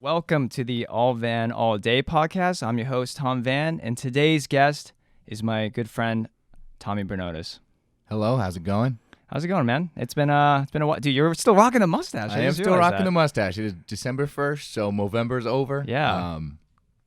Welcome to the All Van All Day podcast. I'm your host, Tom Van, and today's guest is my good friend, Tommy Bernotas. Hello, how's it going? How's it going, man? It's been a while. Dude, you're still rocking the mustache. I am still rocking the mustache. It is December 1st, so Movember's over. Yeah.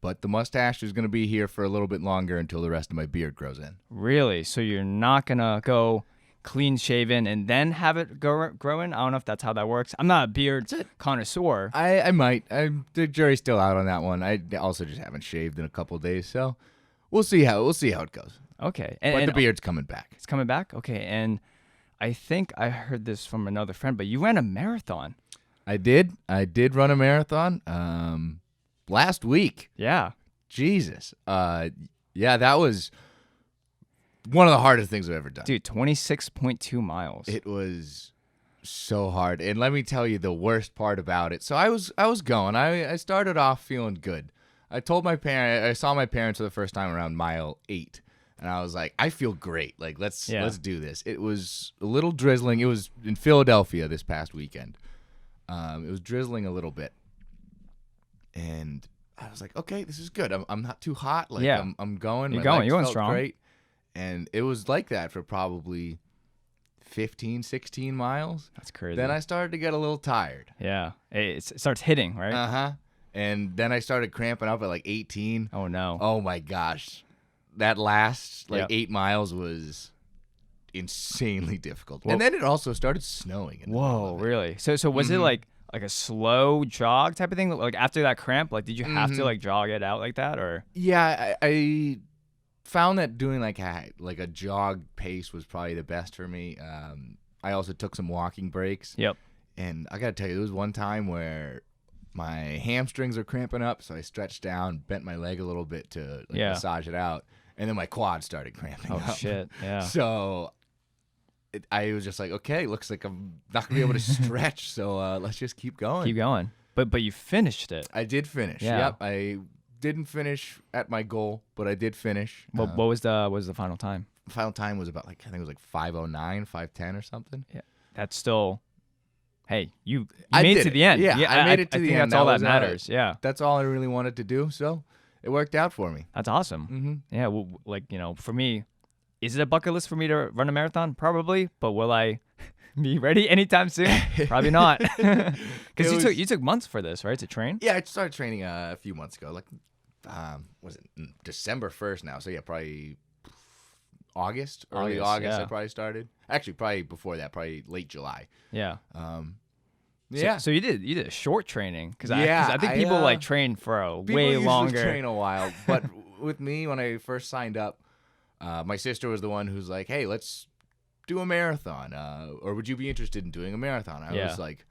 But the mustache is going to be here for a little bit longer until the rest of my beard grows in. Really? So you're not going to go clean shaven and then have it grow in? I don't know if that's how that works. I'm not a beard connoisseur. I might. The jury's still out on that one. I also just haven't shaved in a couple of days, so we'll see how it goes. Okay. But the beard's coming back. It's coming back? Okay. And I think I heard this from another friend, but you ran a marathon. I did run a marathon last week. Yeah. Jesus. Yeah, that was one of the hardest things I've ever done. Dude, 26.2 miles. It was so hard. And let me tell you the worst part about it. So I was going. I started off feeling good. I saw my parents for the first time around mile 8. And I was like, I feel great. Like, let's do this. It was a little drizzling. It was in Philadelphia this past weekend. It was drizzling a little bit. And I was like, okay, this is good. I'm not too hot. Like, yeah. I'm going. You're going strong. Great. And it was like that for probably 15, 16 miles. That's crazy. Then I started to get a little tired. Yeah. It starts hitting, right? Uh-huh. And then I started cramping up at like 18. Oh, no. Oh, my gosh. That last 8 miles was insanely difficult. Well, and then it also started snowing. Whoa, really? So was it like a slow jog type of thing? Like after that cramp, like did you have to like jog it out like that or? Yeah, I found that doing like a jog pace was probably the best for me. I also took some walking breaks. Yep. And I gotta tell you, there was one time where my hamstrings are cramping up, so I stretched down, bent my leg a little bit to massage it out, and then my quads started cramping up. Oh shit! Yeah. So I was just like, okay, looks like I'm not gonna be able to stretch, so let's just keep going. Keep going. But you finished it. I did finish. Yeah. Yep. I didn't finish at my goal, but I did finish. What was the final time? The final time was about I think it was like 5:09, 5:10 or something. Yeah. That's still. Hey, you made it to the end. Yeah, I made it to the end. I think that's all that matters. Yeah. That's all I really wanted to do, so it worked out for me. That's awesome. Mm-hmm. Yeah, well, for me, is it a bucket list for me to run a marathon? Probably, but will I be ready anytime soon? Probably not. Because you took months for this, right, to train? Yeah, I started training a few months ago. Like, was it December 1st now? So yeah, probably early August. Yeah. I probably started. Actually, probably before that, probably late July. Yeah. Yeah. So you did a short training because Yeah, I think people like train for a way longer. People train a while, but with me when I first signed up, my sister was the one who's like, "Hey, let's do a marathon, or would you be interested in doing a marathon?" I was like,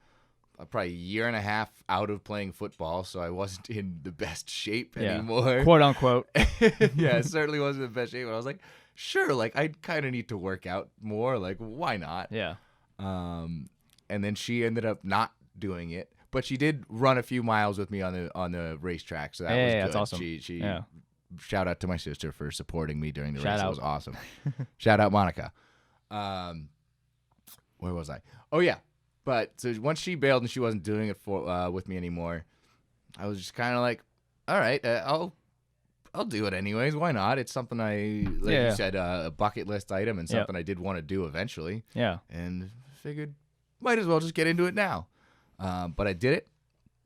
probably a year and a half out of playing football, so I wasn't in the best shape anymore, quote unquote. Yeah, it certainly wasn't the best shape. But I was like, sure, like I kind of need to work out more. Like, why not? Yeah. And then she ended up not doing it, but she did run a few miles with me on the racetrack, so that was good. That's awesome. She shout out to my sister for supporting me during the Shout race. out. It was awesome. Shout out Monica. Where was I? Oh yeah, but so once she bailed and she wasn't doing it with me anymore, I was just kind of like, all right, I'll do it anyways. Why not? It's something you said, a bucket list item and something I did want to do eventually. Yeah. And figured might as well just get into it now. But I did it.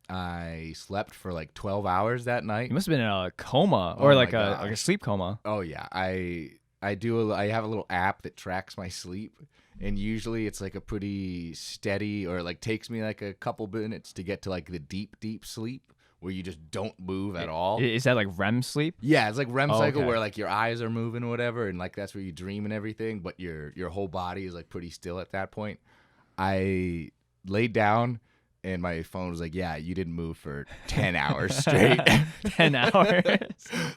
I slept for like 12 hours that night. You must have been in a coma or like a sleep coma. Oh yeah, I have a little app that tracks my sleep, and usually it's like a pretty steady, or like takes me like a couple minutes to get to like the deep sleep where you just don't move at all. Is that like REM sleep? Yeah, it's like REM cycle okay. where like your eyes are moving or whatever, and like that's where you dream and everything, but your whole body is like pretty still at that point. I laid down and my phone was like, yeah, you didn't move for 10 hours straight. 10 hours?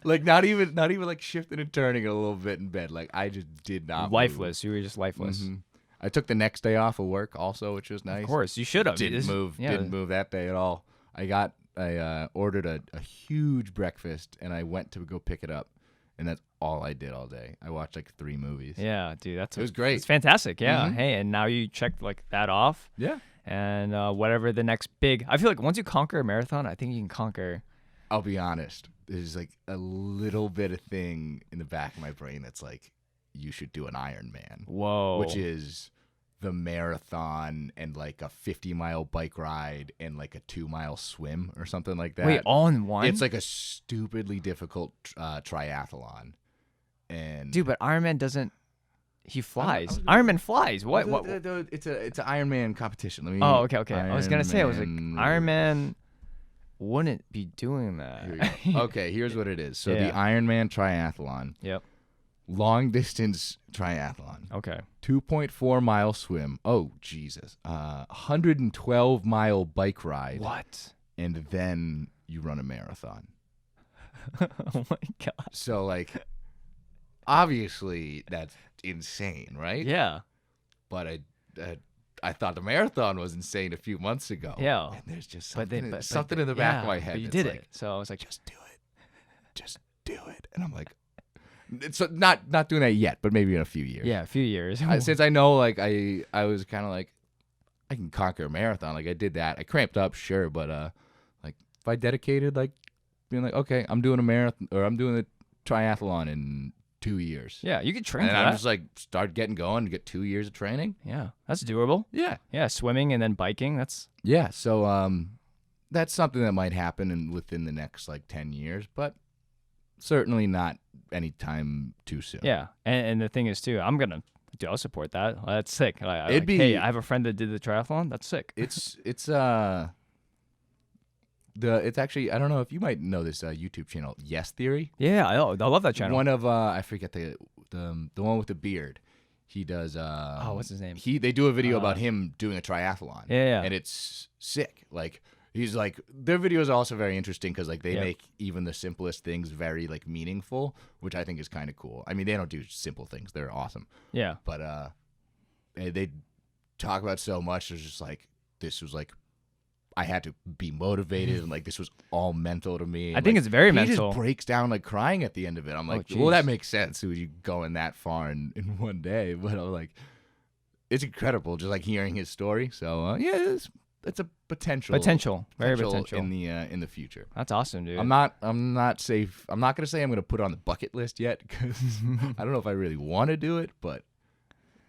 Like not even like shifting and turning a little bit in bed. Like I just did not Lifeless. move. You were just lifeless. Mm-hmm. I took the next day off of work also, which was nice. Of course, you should have. Didn't move that day at all. I ordered a huge breakfast and I went to go pick it up. And that's all I did all day. I watched like 3 movies. Yeah, dude, it was great. It's fantastic. Yeah. Mm-hmm. Hey, and now you checked like that off. Yeah. and whatever the next big. I feel like once you conquer a marathon, I think you can conquer. I'll be honest. There's like a little bit of thing in the back of my brain that's like, you should do an Ironman. Whoa. Which is the marathon and like a 50-mile bike ride and like a 2-mile swim or something like that. Wait, all in one? It's like a stupidly difficult triathlon. And dude, but Ironman doesn't. He flies. Ironman flies. What? It's an Ironman competition. Let me. Oh, okay. I was gonna say, I was like, Ironman- Ironman wouldn't be doing that. Here you go. Okay, here's what it is. So Yeah. the Ironman triathlon, Yep. long distance triathlon, Okay. 2.4-mile swim. Oh Jesus, 112-mile bike ride, What? and then you run a marathon. Oh my god. So like, obviously that's insane, right? Yeah. But I thought the marathon was insane a few months ago. Yeah. And there's just But something, then, something in the back of my yeah, head. But you that's did like, it. So I was like, just do it. Just do it. And I'm like, it's not doing that yet, but maybe in a few years. yeah, a few years. Since I know, like, I was kind of like, I can conquer a marathon. Like, I did that. I cramped up, sure. But, like, if I dedicated, like, being like, okay, I'm doing a marathon, or I'm doing a triathlon in 2 years. yeah, you could train And for I'm that. just like, start getting going to get 2 years of training. Yeah, that's doable. Yeah. Yeah, swimming and then biking. That's Yeah. So, that's something that might happen within the next, like, 10 years, but certainly not anytime too soon. yeah. And the thing is too, I'll support that. That's sick. It'd be- Hey, I have a friend that did the triathlon. That's sick. It's actually, I don't know if you might know this YouTube channel, Yes Theory. Yeah, I love that channel. One of I forget the one with the beard. He does. What's his name? They do a video about him doing a triathlon. Yeah. And it's sick. Like, he's like, their videos are also very interesting because like they Yep. make even the simplest things very like meaningful, which I think is kind of cool. I mean, they don't do simple things; they're awesome. Yeah. But they talk about so much. It's just like, this was like, I had to be motivated, and like this was all mental to me. I And, think like, it's very he mental. just breaks down like crying at the end of it. I'm like, Oh, well, that jeez. makes sense. You going that far in one day, but I'm like, it's incredible just like hearing his story. So yeah, it's a potential Very potential. in the future. That's awesome, dude. I'm not safe. I'm not gonna say I'm gonna put it on the bucket list yet because I don't know if I really want to do it, but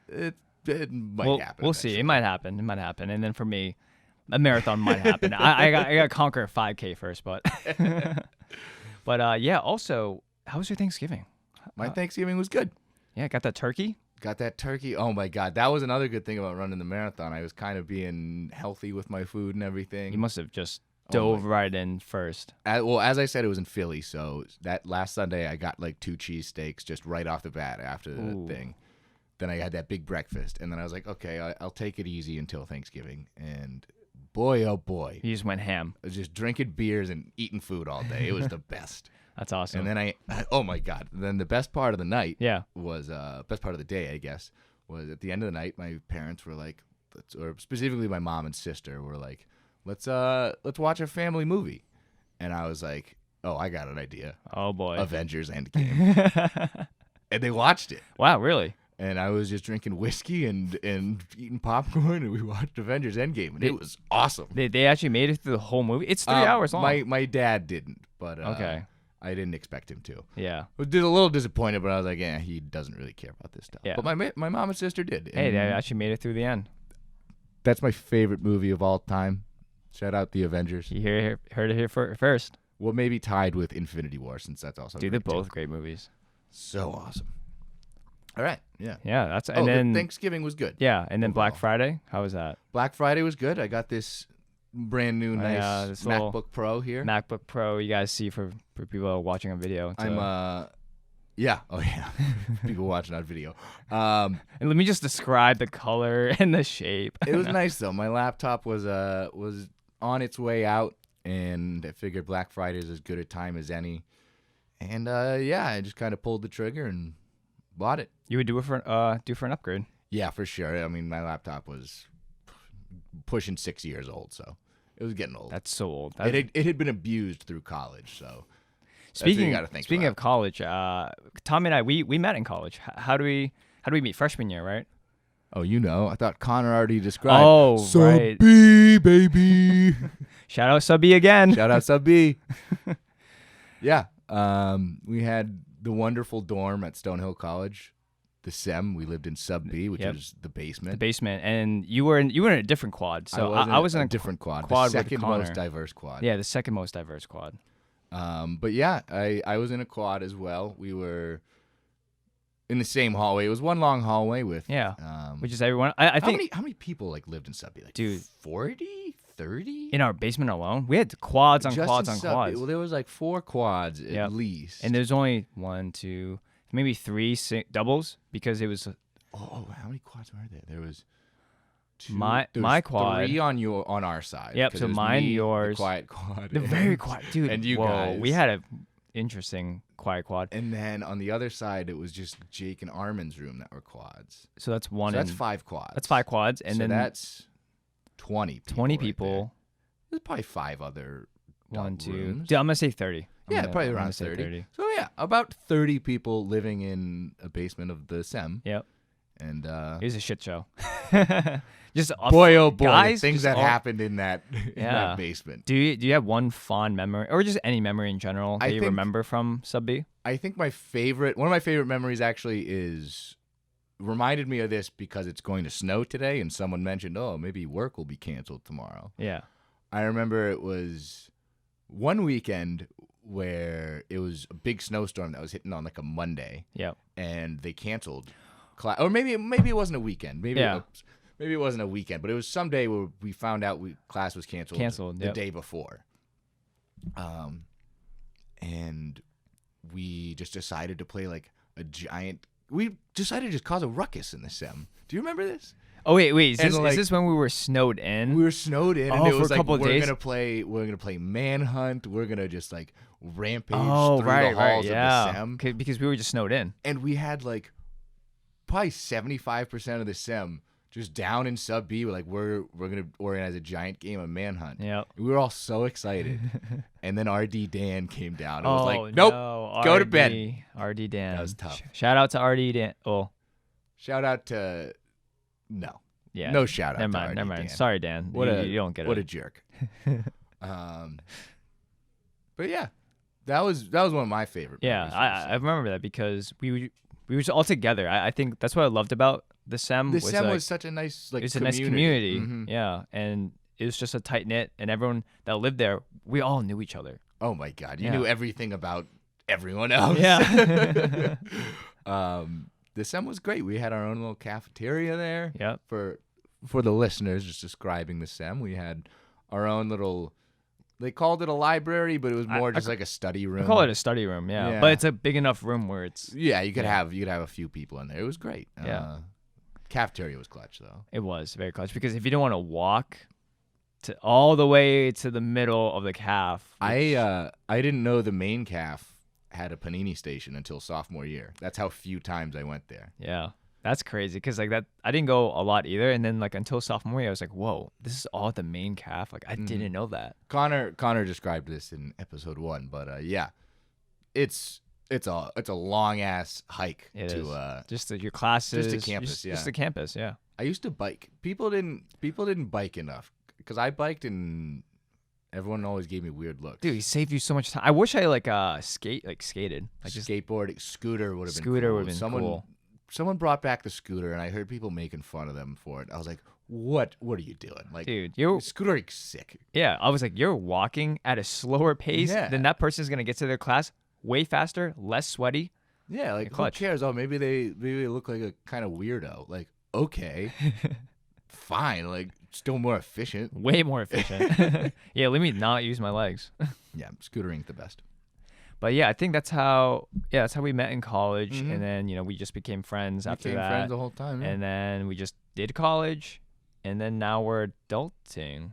it might happen. We'll see. eventually. It might happen. And then for me, a marathon might happen. I got to conquer a 5K first, but yeah. Also, how was your Thanksgiving? My Thanksgiving was good. Yeah, got that turkey. Got that turkey. Oh my God, that was another good thing about running the marathon. I was kind of being healthy with my food and everything. You must have just Oh dove right in first. As I said, it was in Philly, so that last Sunday I got like 2 cheesesteaks just right off the bat after the Ooh. thing. Then I had that big breakfast, and then I was like, okay, I'll take it easy until Thanksgiving. And boy, oh boy, You just went ham. I was just drinking beers and eating food all day. It was the best. That's awesome. And then oh my God, then the best part of the night yeah. was best part of the day, I guess, was at the end of the night. My parents were like, or specifically my mom and sister were like, let's watch a family movie, and I was like, oh, I got an idea. Oh boy. Avengers Endgame. And they watched it, Wow, really? and I was just drinking whiskey and eating popcorn, and we watched Avengers Endgame, and it was awesome. They actually made it through the whole movie. It's 3 hours long. My dad didn't, but Okay. I didn't expect him to. Yeah. I was a little disappointed, but I was like, yeah, he doesn't really care about this stuff. Yeah. But my mom and sister did. Hey, they and actually made it through the end. that's my favorite movie of all time. Shout out the Avengers. You heard it here first. Well, maybe tied with Infinity War, since that's also Dude, they're great, too. both great movies. So awesome. All right, yeah. Yeah, that's Oh, and then Thanksgiving was good. yeah, and then Black overall. Friday. How was that? Black Friday was good. I got this brand new nice this little MacBook Pro here. MacBook Pro. You guys see for people watching on video. It's I'm yeah. Oh yeah. People watching on video. and let me just describe the color and the shape. It was nice though. My laptop was on its way out, and I figured Black Friday is as good a time as any. And yeah, I just kind of pulled the trigger and bought it. You would do it for an upgrade. Yeah, for sure. I mean, my laptop was pushing 6 years old, so it was getting old. That's so old. It had been abused through college, so that's what you gotta think Speaking about. of college, Tommy and I we met in college. How do we meet? Freshman year, right? Oh, you know. I thought Connor already described. Oh, Sub right. B, baby. Shout out Sub B again. Shout out Sub B. Yeah. We had the wonderful dorm at Stonehill College, the SEM. We lived in Sub B, which is the basement. The basement, and you were in a different quad. So I was in a different quad. The second most diverse quad. Yeah, the second most diverse quad. But yeah, I was in a quad as well. We were in the same hallway. It was one long hallway with which is everyone. I think how many people like lived in Sub B? Like, dude, 40, 30 in our basement alone. We had quads on Just quads in on Sub B. quads. Well, there was like 4 quads at least, and there's only 1, 2, maybe 3 doubles because it was. Oh, how many quads were there? There was 2. My quad 3 on our side. Yep. So mine, yours, the quiet quad, the very quiet dude, and you guys. We had a interesting quiet quad. And then on the other side, it was just Jake and Armin's room that were quads. So that's one. So that's 5 quads. That's 5 quads, and so then that's 20. 20 right people. there. There's probably 5 other. 1, 2. rooms. Dude, I'm gonna say 30. Probably around 30. So yeah, about 30 people living in a basement of the SEM. Yep. And it was a shit show. Just boy, oh boy, guys, things that happened in that basement. Do you have one fond memory, or just any memory in general that you remember from Sub B? I think one of my favorite memories actually reminded me of this because it's going to snow today, and someone mentioned, oh, maybe work will be canceled tomorrow. Yeah. I remember it was one weekend where it was a big snowstorm that was hitting on like a Monday. Yep. And they canceled class, or maybe it wasn't a weekend. Maybe it wasn't a weekend, but it was some day where we found out class was canceled the day before. And we just decided to play like a giant. We decided to just cause a ruckus in the SEM. Do you remember this? Oh wait, is this when we were snowed in? We were snowed in, and it was for a couple of days. We're gonna play manhunt. We're gonna just like rampage through the halls of the SEM because we were just snowed in, and we had like probably 75% of the SEM just down in Sub B. We're gonna organize a giant game of manhunt. Yeah, we were all so excited, and then RD Dan came down. It was like, nope, no, go to bed. RD Dan, that was tough. Shout out to RD Dan. Oh, shout out to. No. Yeah. No shout out. Never mind. Dan. Sorry, Dan. You don't get it. What a jerk. But yeah, that was one of my favorite. Yeah, I remember that because we were all together. I think that's what I loved about the SEM. The SEM was such a nice It's community. a nice community. Mm-hmm. Yeah, and it was just a tight knit, and everyone that lived there, we all knew each other. Oh my God, you knew everything about everyone else. Yeah. The SEM was great. We had our own little cafeteria there. Yeah. For the listeners, just describing the SEM, we had our own little. They called it a library, but it was more just like a study room. I call it a study room, yeah. But it's a big enough room where it's. Yeah, you could have a few people in there. It was great. Yeah. Cafeteria was clutch though. It was very clutch because if you didn't want to walk all the way to the middle of the caf. I didn't know the main caf had a panini station until sophomore year. That's how few times I went there. Yeah, that's crazy because like that I didn't go a lot either, and then like until sophomore year I was like, whoa, this is all at the main caf. Like I didn't know that. Connor described this in episode 1, but yeah, it's a long ass hike just your classes, just to campus, just the campus. Yeah, I used to bike. People didn't bike enough because I biked and. Everyone always gave me weird looks. Dude, he saved you so much time. I wish I skated. Like skateboarding, scooter would have been cool. Scooter would have been cool. Someone brought back the scooter, and I heard people making fun of them for it. I was like, "What are you doing?" Like, dude, you're scootering's sick. Yeah, I was like, you're walking at a slower pace than that person's gonna get to their class. Way faster, less sweaty. Yeah, like who cares? Oh, maybe they look like a kind of weirdo. Like, okay, fine. Like. Still more efficient. Way more efficient. Yeah, let me not use my legs. Yeah, scootering the best. But yeah, I think that's how we met in college, and then we just became friends after that. Became friends the whole time. Yeah. And then we just did college, and then now we're adulting.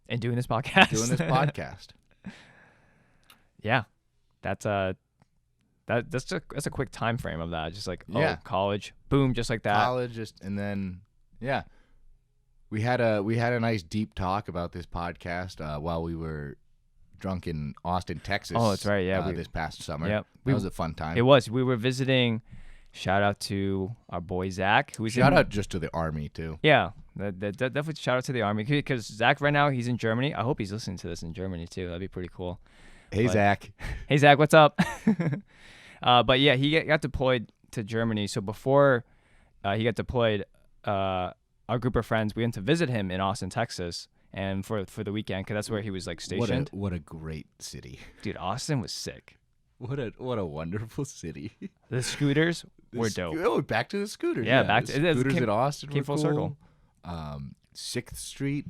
And doing this podcast. Yeah, that's a quick time frame of that. Just like college, boom, just like that. College, and then. Yeah, we had a nice deep talk about this podcast while we were drunk in Austin, Texas. Oh, that's right. Yeah, this past summer. Yep, that was a fun time. It was. We were visiting Shout out to our boy Zach, who's Shout out just to the Army too. Yeah, definitely shout out to the Army because Zach right now he's in Germany. I hope he's listening to this in Germany too. That'd be pretty cool. Hey, Zach. Hey Zach, what's up? But yeah, he got deployed to Germany. So before he got deployed, our group of friends we went to visit him in Austin, Texas, and for the weekend because that's where he was like stationed. What a great city, dude! Austin was sick. What a wonderful city. The scooters were dope. Oh, back to the scooters. Yeah, back to scooters in Austin. Came were full cool. circle. 6th Street.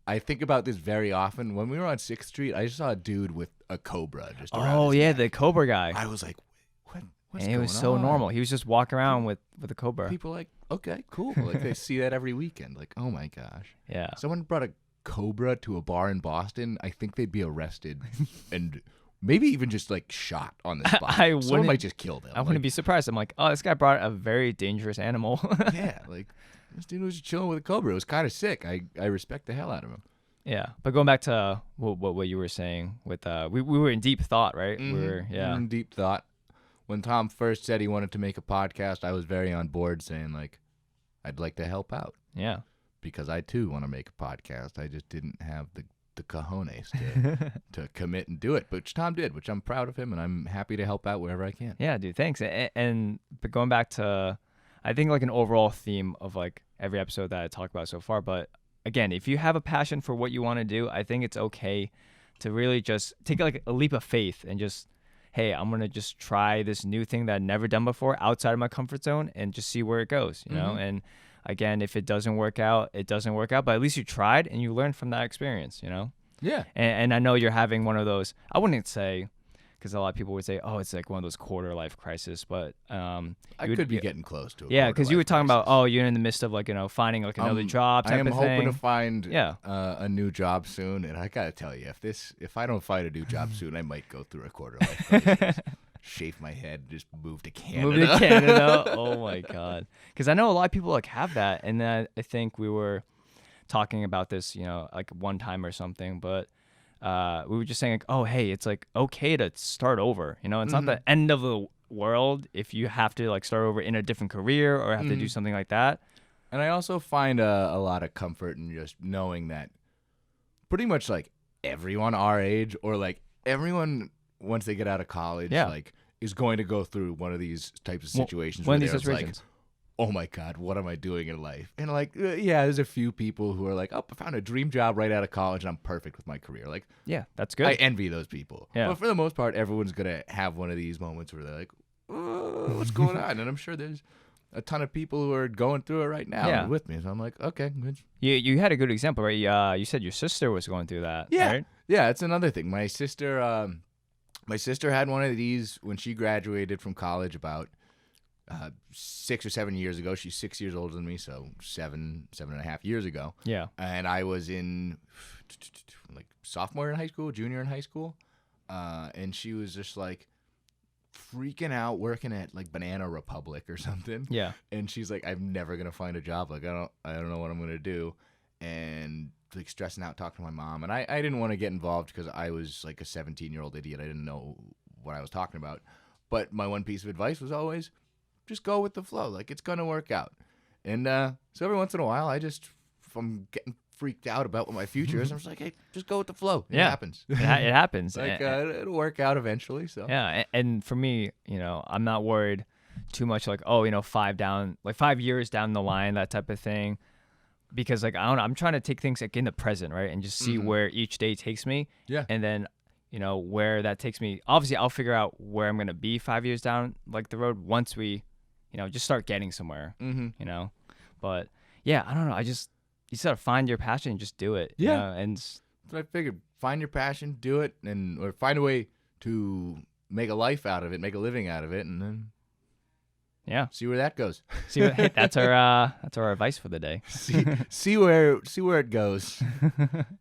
I think about this very often. When we were on 6th Street, I just saw a dude with a cobra just around. Oh his yeah, neck. the cobra guy. I was like, what's and going it was so on? normal. He was just walking around with a cobra. People like, okay, cool. Like they see that every weekend. Like, oh my gosh. Yeah. Someone brought a cobra to a bar in Boston. I think they'd be arrested and maybe even just like shot on the spot. Someone might just kill them. I wouldn't be surprised. I'm like, oh, this guy brought a very dangerous animal. Yeah, like this dude was just chilling with a cobra. It was kind of sick. I respect the hell out of him. Yeah, but going back to what you were saying with we were in deep thought, right? Mm-hmm. We were in deep thought. When Tom first said he wanted to make a podcast, I was very on board, saying like, I'd like to help out. Yeah, because I too want to make a podcast. I just didn't have the cojones to commit and do it, which Tom did, which I'm proud of him, and I'm happy to help out wherever I can. Yeah, dude, thanks. But going back to, I think like an overall theme of like every episode that I talked about so far, but again, if you have a passion for what you want to do, I think it's okay to really just take like a leap of faith and just, hey, I'm going to just try this new thing that I've never done before outside of my comfort zone and just see where it goes, you know? And again, if it doesn't work out, it doesn't work out, but at least you tried and you learned from that experience, you know? Yeah. And I know you're having one of those, I wouldn't say, because a lot of people would say, oh, it's like one of those quarter life crisis, but I could be getting close to it. Yeah, because you were talking about, oh, you're in the midst of like, finding like another job type of thing. I am hoping to find a new job soon, and I gotta tell you, if I don't find a new job soon, I might go through a quarter life crisis. Shave my head, just move to Canada. Move to Canada. Oh my God. Because I know a lot of people like have that, and I think we were talking about this, like one time or something, but we were just saying like, oh, hey, it's like okay to start over. It's not the end of the world if you have to like start over in a different career or have to do something like that. And I also find a lot of comfort in just knowing that pretty much like everyone our age or like everyone once they get out of college, like is going to go through one of these types of situations. One of these situations. Like, oh my God, what am I doing in life? And like, yeah, there's a few people who are like, oh, I found a dream job right out of college and I'm perfect with my career. Like, yeah, that's good. I envy those people. Yeah. But for the most part, everyone's going to have one of these moments where they're like, what's going on? And I'm sure there's a ton of people who are going through it right now with me. So I'm like, okay. Good. You had a good example, right? You said your sister was going through that. Yeah. Right? Yeah, it's another thing. My sister had one of these when she graduated from college about 6 or 7 years ago. She's 6 years older than me, so 7.5 years ago. Yeah. And I was in like sophomore in high school, junior in high school, and she was just like freaking out working at like Banana Republic or something. Yeah. And she's like, I'm never gonna find a job. Like I don't know what I'm gonna do, and like stressing out, talking to my mom. And I didn't want to get involved because I was like a 17-year-old idiot. I didn't know what I was talking about. But my one piece of advice was always just go with the flow. Like it's gonna work out. And so every once in a while, if I'm getting freaked out about what my future is, I'm just like, hey, just go with the flow. It happens. It happens. Like it'll work out eventually. So yeah, and for me, I'm not worried too much. Like 5 years down the line, that type of thing. Because like I don't know, I'm trying to take things like in the present, right, and just see where each day takes me. Yeah. And then where that takes me. Obviously, I'll figure out where I'm gonna be 5 years down like the road once we, just start getting somewhere. But yeah, I don't know. You just gotta find your passion and just do it. Yeah. And so I figured find your passion, do it, or find a way to make a life out of it, make a living out of it, and then. Yeah. See where that goes. That's our advice for the day. see where it goes.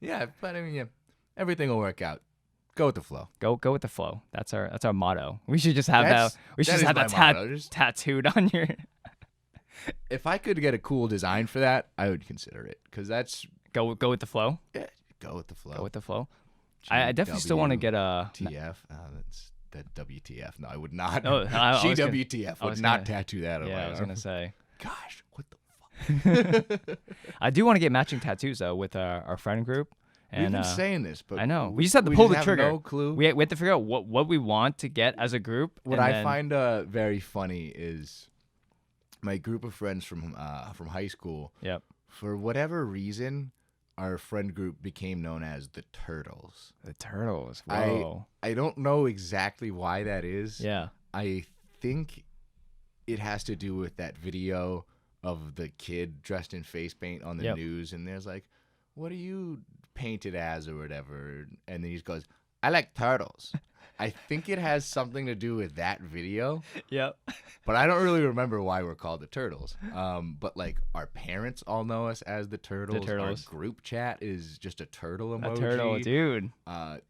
Yeah, but I mean, everything will work out. Go with the flow. Go with the flow. That's our motto. We should just have that. We should just have that tattooed on your. If I could get a cool design for that, I would consider it because that's go with the flow. Yeah, go with the flow. Go with the flow. I definitely still want to get a TF. that WTF. No, I would not. Oh, I was gonna- GWTF I would was not gonna- tattoo that on Yeah, my I was arm. gonna say. Gosh, what the fuck? I do want to get matching tattoos though with our friend group. We've And been saying this, but I know we just have to pull the have trigger. No clue. We have to figure out what we want to get as a group. What and I then- find very funny is my group of friends from high school. Yep. For whatever reason, our friend group became known as the Turtles. The turtles. Whoa. I don't know exactly why that is. Yeah. I think it has to do with that video of the kid dressed in face paint on the Yep. news, and there's like, what are you painted as or whatever? And then he just goes, I like turtles. I think it has something to do with that video, Yep. but I don't really remember why we're called the Turtles. But like our parents all know us as the Turtles. Turtles. Our group chat is just a turtle emoji. A turtle, dude.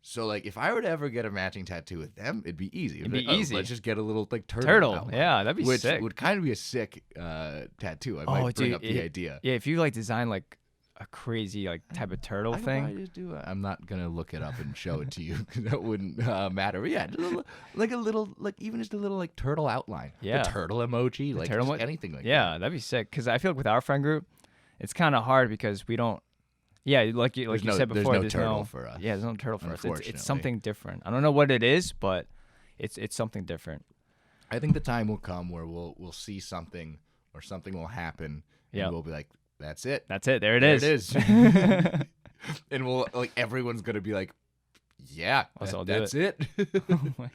So like if I were to ever get a matching tattoo with them, it'd be easy. It'd be like, easy. Let's just get a little like Turtle. outline, Yeah, that'd be which sick. would kind of be a sick tattoo. I might bring dude, up the idea. Yeah, if you like design like a crazy like type of turtle I could thing. probably just do it. I'm not gonna look it up and show it to you because that wouldn't matter. But yeah, just a little, like even just a little like turtle outline. Yeah. The turtle emoji, like turtle just emo- anything like that. Yeah, that'd be sick. Because I feel like with our friend group, it's kind of hard because we don't. Yeah, like you said before, there's no turtle for us. Yeah, there's no turtle for us. Unfortunately. It's something different. I don't know what it is, but it's something different. I think the time will come where we'll see something or something will happen, and Yep. we'll be like, that's it. That's it. There it There is. it is. And we'll like everyone's gonna be like, yeah, I'll do that's it. Oh my God.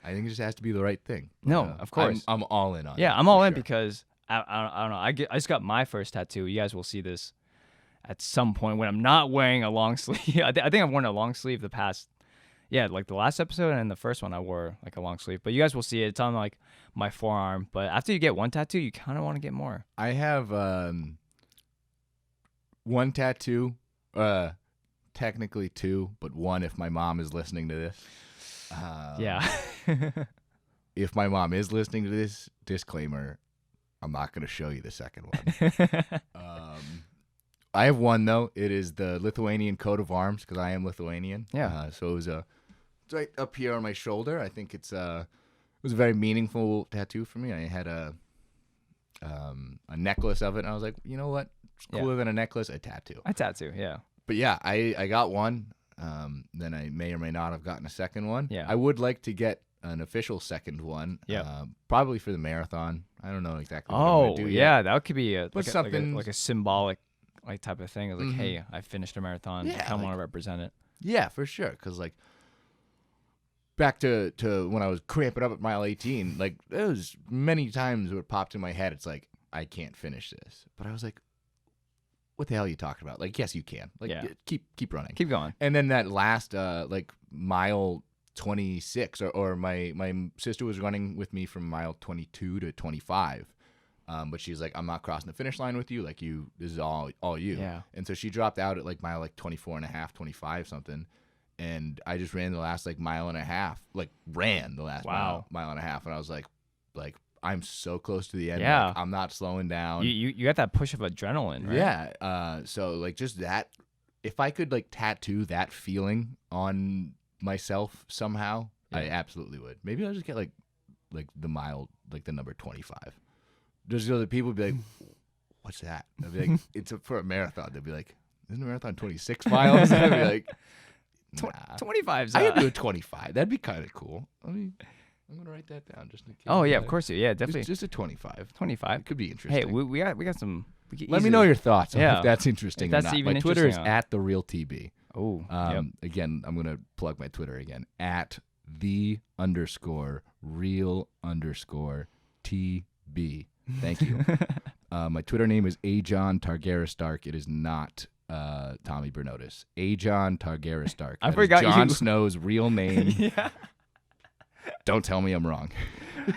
I think it just has to be the right thing. No, But, of course. I'm all in on it. Yeah, I'm for all in sure. because I don't know. I just got my first tattoo. You guys will see this at some point when I'm not wearing a long sleeve. I think I've worn a long sleeve the past, like the last episode and the first one I wore like a long sleeve. But you guys will see it. It's on like my forearm. But after you get one tattoo, you kind of want to get more. I have one tattoo, technically two, but one if my mom is listening to this. Yeah. If my mom is listening to this, disclaimer, I'm not going to show you the second one. I have one, though. It is the Lithuanian coat of arms because I am Lithuanian. Yeah. So it's right up here on my shoulder. I think it was a very meaningful tattoo for me. I had a necklace of it, and I was like, you know what? It's cooler than a necklace, a tattoo. A tattoo, yeah. But yeah, I got one. Then I may or may not have gotten a second one. Yeah. I would like to get an official second one. Yeah. Probably for the marathon. I don't know exactly what I'm Oh, gonna do yeah. yet. That could be something- like a symbolic like type of thing. It's like, Mhm. hey, I finished a marathon. I Yeah, kind of want like- to represent it. Yeah, for sure. Because like back to when I was cramping up at mile 18, like there was many times where it popped in my head. It's like I can't finish this, but I was like, what the hell are you talking about? Like, yes, you can. Like, Yeah. keep running. Keep going. And then that last like mile 26, or my sister was running with me from mile 22 to 25. But she's like, I'm not crossing the finish line with you. Like this is all you. Yeah. And so she dropped out at like mile like 24 and a half, 25 something. And I just ran the last like mile and a half, like ran the last Wow. mile and a half. And I was like I'm so close to the end. Yeah. Like, I'm not slowing down. You got that push of adrenaline, right? Yeah. So like just that, if I could like tattoo that feeling on myself somehow, I absolutely would. Maybe I'll just get like the mile, like the number 25. Just so that people would be like, what's that? I'd be like, it's for a marathon. They'd be like, isn't a marathon 26 miles? And I'd be like, nah. 25's. I could do a 25. That'd be kind of cool. I'm gonna write that down just in case. Oh yeah, of course. Yeah, definitely. Just a 25. 25. It could be interesting. Hey, we got some. Let me know your thoughts on Yeah. if that's interesting If that's or not. even My Twitter is interesting. at the real TB. Oh, Again, I'm gonna plug my Twitter again at the_real_TB. Thank you. My Twitter name is Ajon Targaryen Stark. It is not Tommy Bernotas. Ajon Targaryen Stark. I That is forgot Jon you- Snow's real name. yeah. Don't tell me I'm wrong.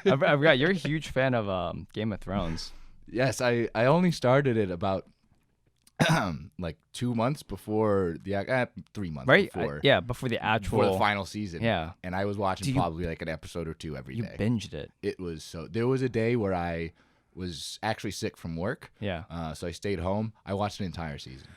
I forgot you're a huge fan of Game of Thrones. Yes, I only started it about like 2 months before the 3 months Right? before. Yeah, before the actual. Before the final season. Yeah. And I was watching Do you- probably like an episode or two every You day. binged it. It was so. There was a day where I was actually sick from work. Yeah. So I stayed home. I watched an entire season.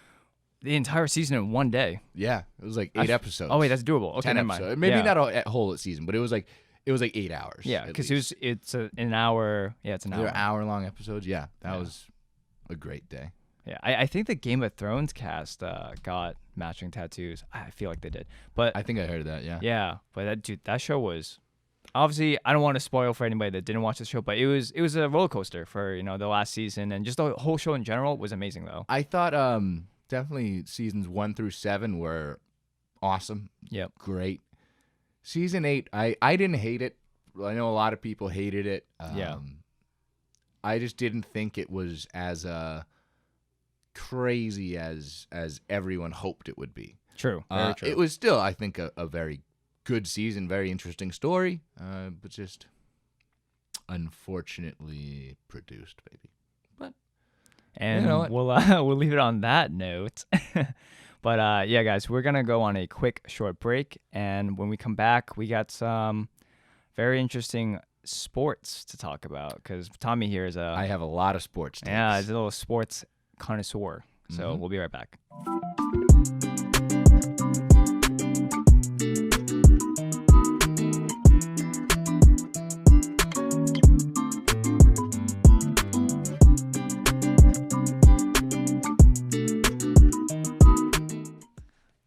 the entire season in one day. Yeah, it was like 8 episodes. Oh wait, that's doable. Okay, 10 never mind. episodes. Maybe Yeah. not a whole season, but it was like 8 hours. Yeah, because it's an hour. Yeah, it's an They're hour. hour-long episodes. Yeah, that was a great day. Yeah, I think the Game of Thrones cast got matching tattoos. I feel like they did, but I think I heard that. Yeah. yeah, but that show was obviously, I don't want to spoil for anybody that didn't watch the show, but it was a roller coaster for the last season, and just the whole show in general was amazing though. I thought definitely seasons 1 through 7 were awesome. Yep. Great. Season 8, I didn't hate it. I know a lot of people hated it. Yeah. I just didn't think it was as crazy as everyone hoped it would be. True. Very true. It was still, I think, a very good season, very interesting story, but just unfortunately produced, maybe. But and you know what? we'll leave it on that note. But yeah, guys, we're gonna go on a quick short break, and when we come back, we got some very interesting sports to talk about because Tommy here is I have a lot of sports takes. he's a little sports connoisseur. So we'll be right back.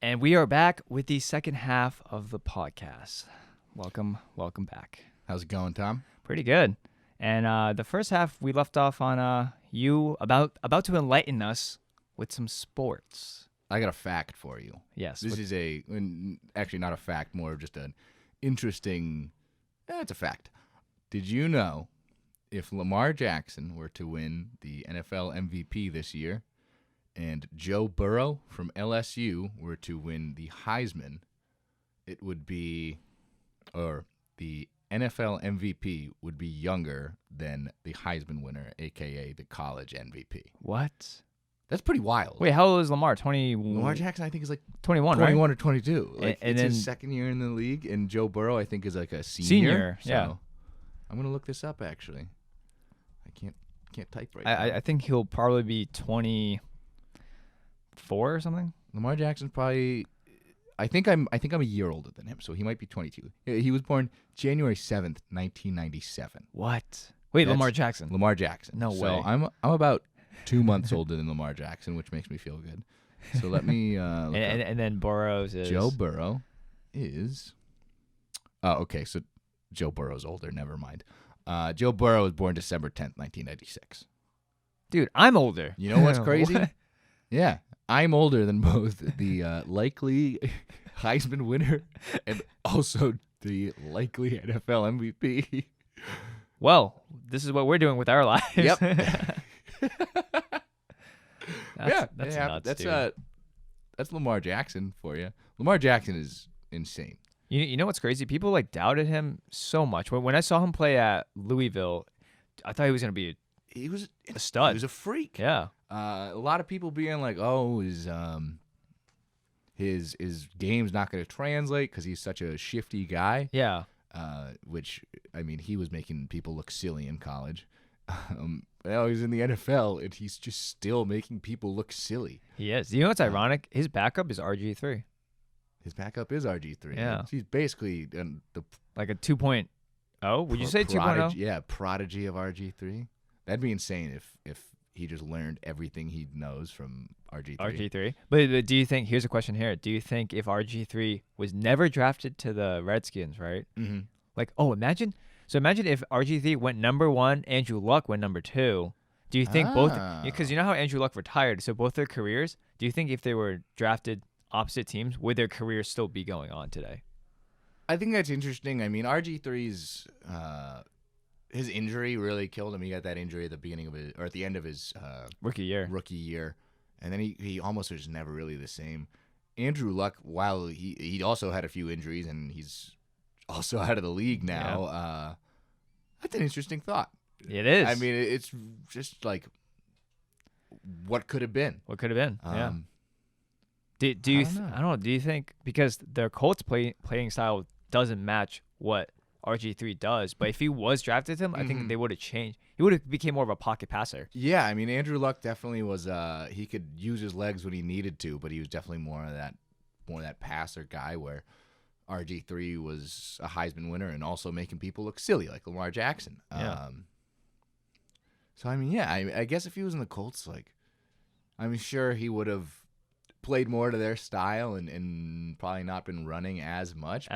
And we are back with the second half of the podcast. Welcome back. How's it going, Tom? Pretty good. And the first half we left off on you about to enlighten us with some sports. I got a fact for you. Yes. This is actually not a fact, more of just an interesting. It's a fact. Did you know if Lamar Jackson were to win the NFL MVP this year, and Joe Burrow from LSU were to win the Heisman, it would be, or the NFL MVP would be younger than the Heisman winner, a.k.a. the college MVP. What? That's pretty wild. Wait, how old is Lamar? Lamar Jackson, I think, is like 21, 21 right? or 22. Like, And it's then- his second year in the league, and Joe Burrow, I think, is like a senior. yeah. So I'm going to look this up, actually. I can't type right now. I think he'll probably be 24 or something. Lamar Jackson's probably, I think I'm a year older than him, so he might be 22. He was born January 7th, 1997. What? Wait, That's Lamar Jackson. Lamar Jackson. No So way. I'm about 2 months older than Lamar Jackson, which makes me feel good. So let me look up. And then Burrows is Joe Burrow is. Oh, okay. So Joe Burrow's older. Never mind. Joe Burrow was born December 10th, 1996. Dude, I'm older. You know what's crazy? What? Yeah, I'm older than both the likely Heisman winner and also the likely NFL MVP. Well, this is what we're doing with our lives. Yep. That's nuts, dude. That's Lamar Jackson for you. Lamar Jackson is insane. You know what's crazy? People like doubted him so much. When I saw him play at Louisville, I thought he was gonna be He was a stud. He was a freak. Yeah. A lot of people being like, "Oh, his game's not going to translate because he's such a shifty guy." Yeah. Which, I mean, he was making people look silly in college. Now he's in the NFL and he's just still making people look silly. He is. You know what's ironic? His backup is RG3. His backup is RG3. Yeah. He's basically the Like a 2.0. Would you say 2.0? Yeah, prodigy of RG3. That'd be insane if he just learned everything he knows from RG3. RG3. But do you think, here's a question here. Do you think if RG3 was never drafted to the Redskins, right? Mm-hmm. Like, imagine if RG3 went number 1, Andrew Luck went number 2. Do you think both, because you know how Andrew Luck retired, so both their careers, do you think if they were drafted opposite teams, would their careers still be going on today? I think that's interesting. I mean, RG3's his injury really killed him. He got that injury at the beginning of his, or at the end of his Rookie year. And then he almost was never really the same. Andrew Luck, while he also had a few injuries and he's also out of the league now, that's an interesting thought. It is. I mean, it's just like what could have been. What could have been? Yeah. I don't know. I don't know. Do you think because their Colts playing style doesn't match what RG3 does. But if he was drafted him, I think they would have changed. He would have became more of a pocket passer. Yeah, I mean Andrew Luck definitely was. He could use his legs when he needed to, but he was definitely more of that passer guy. Where RG3 was a Heisman winner and also making people look silly like Lamar Jackson. Yeah. So I mean, yeah, I guess if he was in the Colts, like, I'm sure he would have played more to their style and probably not been running as much.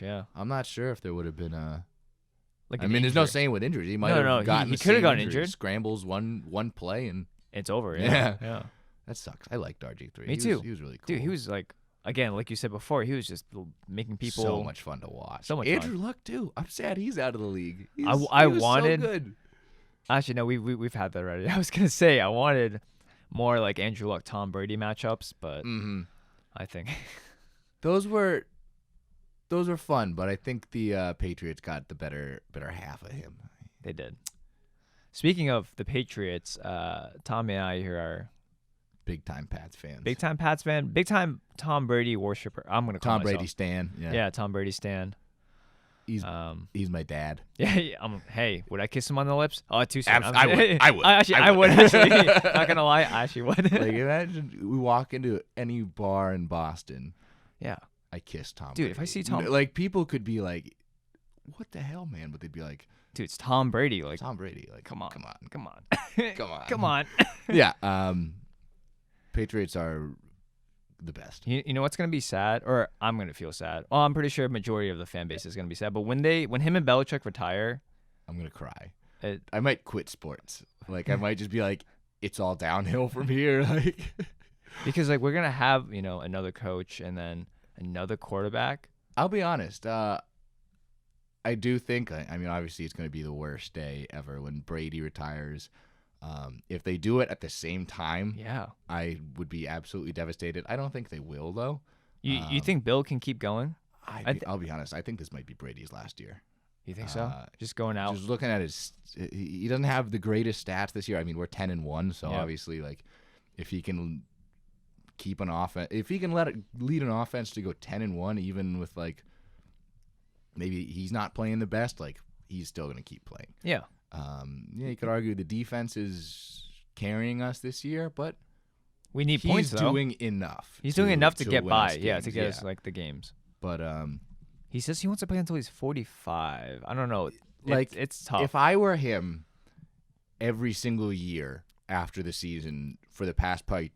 Yeah. I'm not sure if there would have been Like I an mean, there's no injury. saying with injuries. He might No, have gotten he the could have same gotten injury. injured. Scrambles one play and It's over. Yeah. Yeah. that sucks. I liked RG3. Me too. He was really cool. Dude, he was like, again, like you said before, he was just making people so much fun to watch. So much Andrew fun. Luck too. I'm sad he's out of the league. I he was wanted- so good. Actually, no, we've had that already. I was gonna say I wanted more like Andrew Luck, Tom Brady matchups, but I think Those were fun, but I think the Patriots got the better half of him. they did. Speaking of the Patriots, Tommy and I here are Big time Pats fans. big time Pats fan, big time Tom Brady worshiper. I'm gonna call Tom myself. Brady stan. Yeah. Yeah, Tom Brady stan. He's my dad. Yeah, hey, would I kiss him on the lips? Oh, too soon. I would. I would. I would actually. Not gonna lie, I actually would. Like, imagine we walk into any bar in Boston. Yeah, I kiss Tom. dude. Brady. If I see Tom, like people could be like, "What the hell, man?" But they'd be like, dude, it's Tom Brady. Like, "Tom Brady, like, come on, come on, come on, come on, come on. Yeah. Patriots are the best. You know what's gonna be sad, or I'm gonna feel sad. Well, I'm pretty sure a majority of the fan base is gonna be sad. But when him and Belichick retire, I'm gonna cry. it, I might quit sports. Like I might just be like, it's all downhill from here. Like, because like we're gonna have another coach and then another quarterback. I'll be honest. I do think. I mean, obviously, it's gonna be the worst day ever when Brady retires. If they do it at the same time, Yeah. I would be absolutely devastated. I don't think they will, though. You think Bill can keep going? I'll be honest. I think this might be Brady's last year. You think so? Just going out. Just looking at he doesn't have the greatest stats this year. I mean, we're 10-1, so Yeah. obviously, like, if he can keep an offense, if he can lead an offense to go 10-1, even with like maybe he's not playing the best, like he's still gonna keep playing. Yeah. You could argue the defense is carrying us this year, but We need points he's though. doing enough. He's doing enough to get win by. us Yeah, games. to get us like the games. But He says he wants to play until he's 45. I don't know. like it's tough. if I were him, every single year after the season for the past probably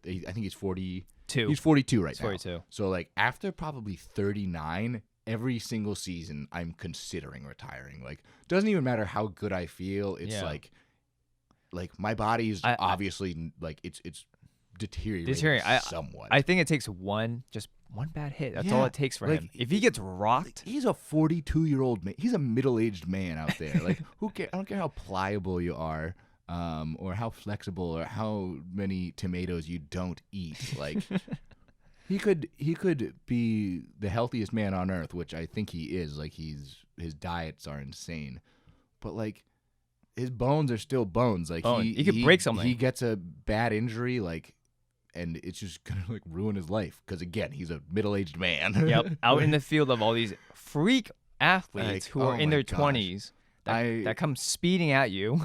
I think he's 42. He's 42 right now. 42. So like after probably 39, every single season I'm considering retiring. Like doesn't even matter how good I feel. It's Yeah. like my body is obviously like it's deteriorating somewhat. I think it takes just one bad hit. That's all Yeah, it takes for like, him. If he gets rocked, He's a 42-year-old man. He's a middle-aged man out there. Like who cares? I don't care how pliable you are, or how flexible, or how many tomatoes you don't eat. Like he could be the healthiest man on earth, which I think he is. Like his diets are insane, but like his bones are still bones. Like he could break something. He gets a bad injury, like. And it's just gonna like ruin his life because again, he's a middle-aged man. yep, out in the field of all these freak athletes Like, who are oh in my their gosh. 20s that come speeding at you.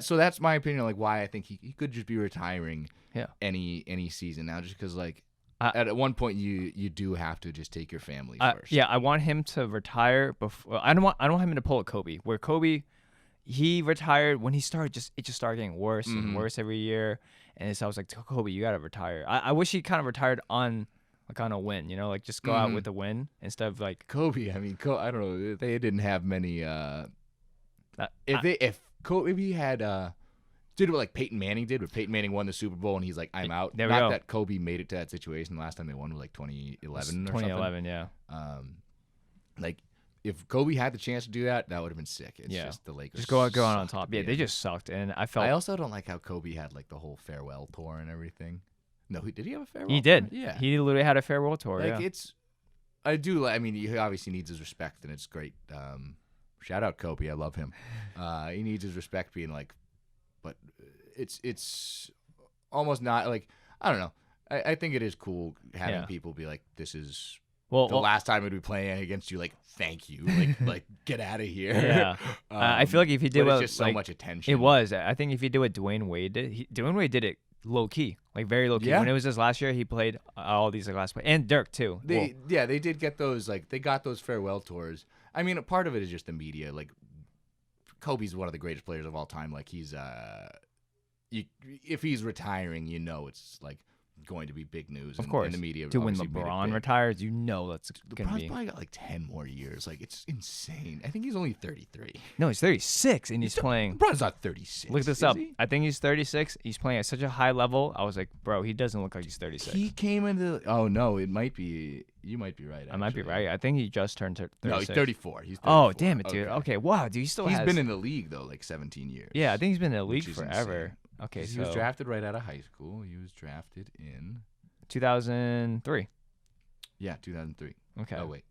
So that's my opinion. Like why I think he could just be retiring. Yeah. Any season now, just because like at one point you do have to just take your family first. Yeah, I want him to retire before. I don't want him to pull a Kobe. Where Kobe, he retired when he started. It just started getting worse and worse every year. And so I was like, Kobe, you gotta retire. I wish he kind of retired on a win. Like just go out with a win instead of like Kobe. I mean, I don't know. They didn't have many. If Kobe had did what like Peyton Manning did, when Peyton Manning won the Super Bowl and he's like, I'm out. There we Not go. that Kobe made it to that situation. The last time they won was like 2011 or 2011, yeah. something. Like if Kobe had the chance to do that, that would have been sick. It's just the Lakers Just go out on sucked top. at the Yeah, they end. just sucked, and I felt I also don't like how Kobe had like the whole farewell tour and everything. No, did he have a farewell? he did. Tour? Yeah. He literally had a farewell tour. Like yeah. I do. I mean, he obviously needs his respect, and it's great. Shout out Kobe, I love him. He needs his respect, being like, but it's almost not like I don't know. I think it is cool having people be like, this is Well, the last time we'd be playing against you, like, thank you, like get out of here. Yeah. I feel like if he did but what, it's just so like, much attention. it was. I think if he did what Dwayne Wade did, Dwayne Wade did it low key, like very low key. Yeah. When it was his last year, he played all these like last play, and Dirk too. They did get those, like, they got those farewell tours. I mean, a part of it is just the media. Like, Kobe's one of the greatest players of all time. Like, he's if he's retiring, it's like going to be big news. Of course, in the media. Dude, when obviously made it LeBron big. retires, that's gonna LeBron's be. probably got like 10 more years. Like, it's insane. I think he's only 33. No, he's 36 and he's playing. LeBron's not 36. Look this is up. he? I think he's 36. He's playing at such a high level. I was like, bro, he doesn't look like he's 36. He came into. Oh no, it might be. You might be right. I might be actually. right. I think he just turned 36. No, he's 34. He's 34. Oh, damn it, dude. Okay, wow, dude, he still He's has. been in the league though, like 17 years. Yeah, I think he's been in the which league is forever. insane. Okay, He so was drafted right out of high school. He was drafted in 2003. 2003. Okay. Oh wait.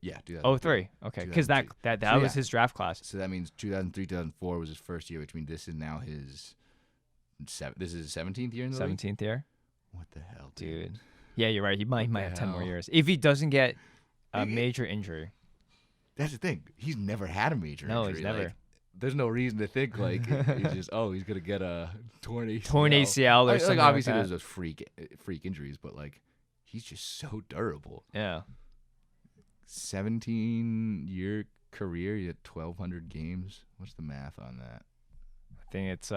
Yeah, 2003. Oh, 3. Okay, because that 2003. was So, yeah. his draft class. So that means 2003, 2004 was his first year, which means this is now his. This is his 17th year in the league. 17th year, What the hell, dude. Yeah, you're right. He might the have 10 more hell? years if he doesn't get a He- major injury. That's the thing. He's never had a major No, injury. he's never. Like, the's no reason to think like he's just he's gonna get a torn ACL. Torn ACL or Like, something. obviously like there's that. those freak injuries, but like he's just so durable. Yeah. 17-year career, you had 1,200 games. What's the math on that? I think it's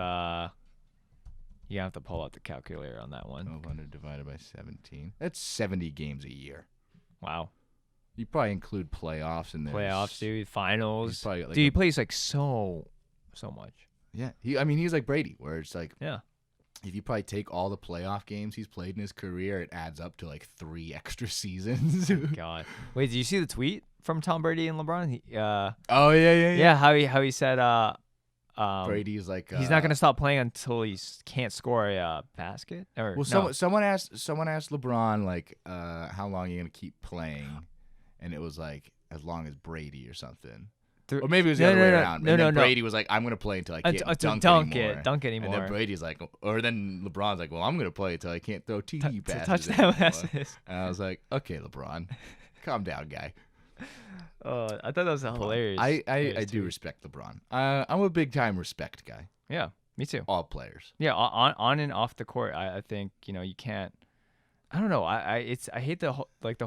you have to pull out the calculator on that one. 1,200 divided by 17. That's 70 games a year. Wow. You probably include playoffs in there. Playoffs, dude. Finals. He's probably got, like, Dude, he plays like so much. Yeah, he's like Brady, where it's like Yeah. if you probably take all the playoff games he's played in his career, it adds up to like 3 extra seasons. God. Wait, did you see the tweet from Tom Brady and LeBron? He, Oh yeah. yeah, how he said Brady's like he's not gonna stop playing until he can't score a basket. Or Well, no. someone asked LeBron like how long are you gonna keep playing, and it was like as long as Brady or something. Or maybe it was the other way around. No, and then no. Brady was like, I'm going to play until I can't dunk anymore. Dunk anymore. And then Brady's like, or then LeBron's like, well, I'm going to play until I can't throw TD passes touchdown anymore. passes. And I was like, okay, LeBron, calm down, guy. I thought that was hilarious. I do respect LeBron. I'm a big time respect guy. Yeah, me too. All players. Yeah, on and off the court, I think you can't. I don't know. I hate the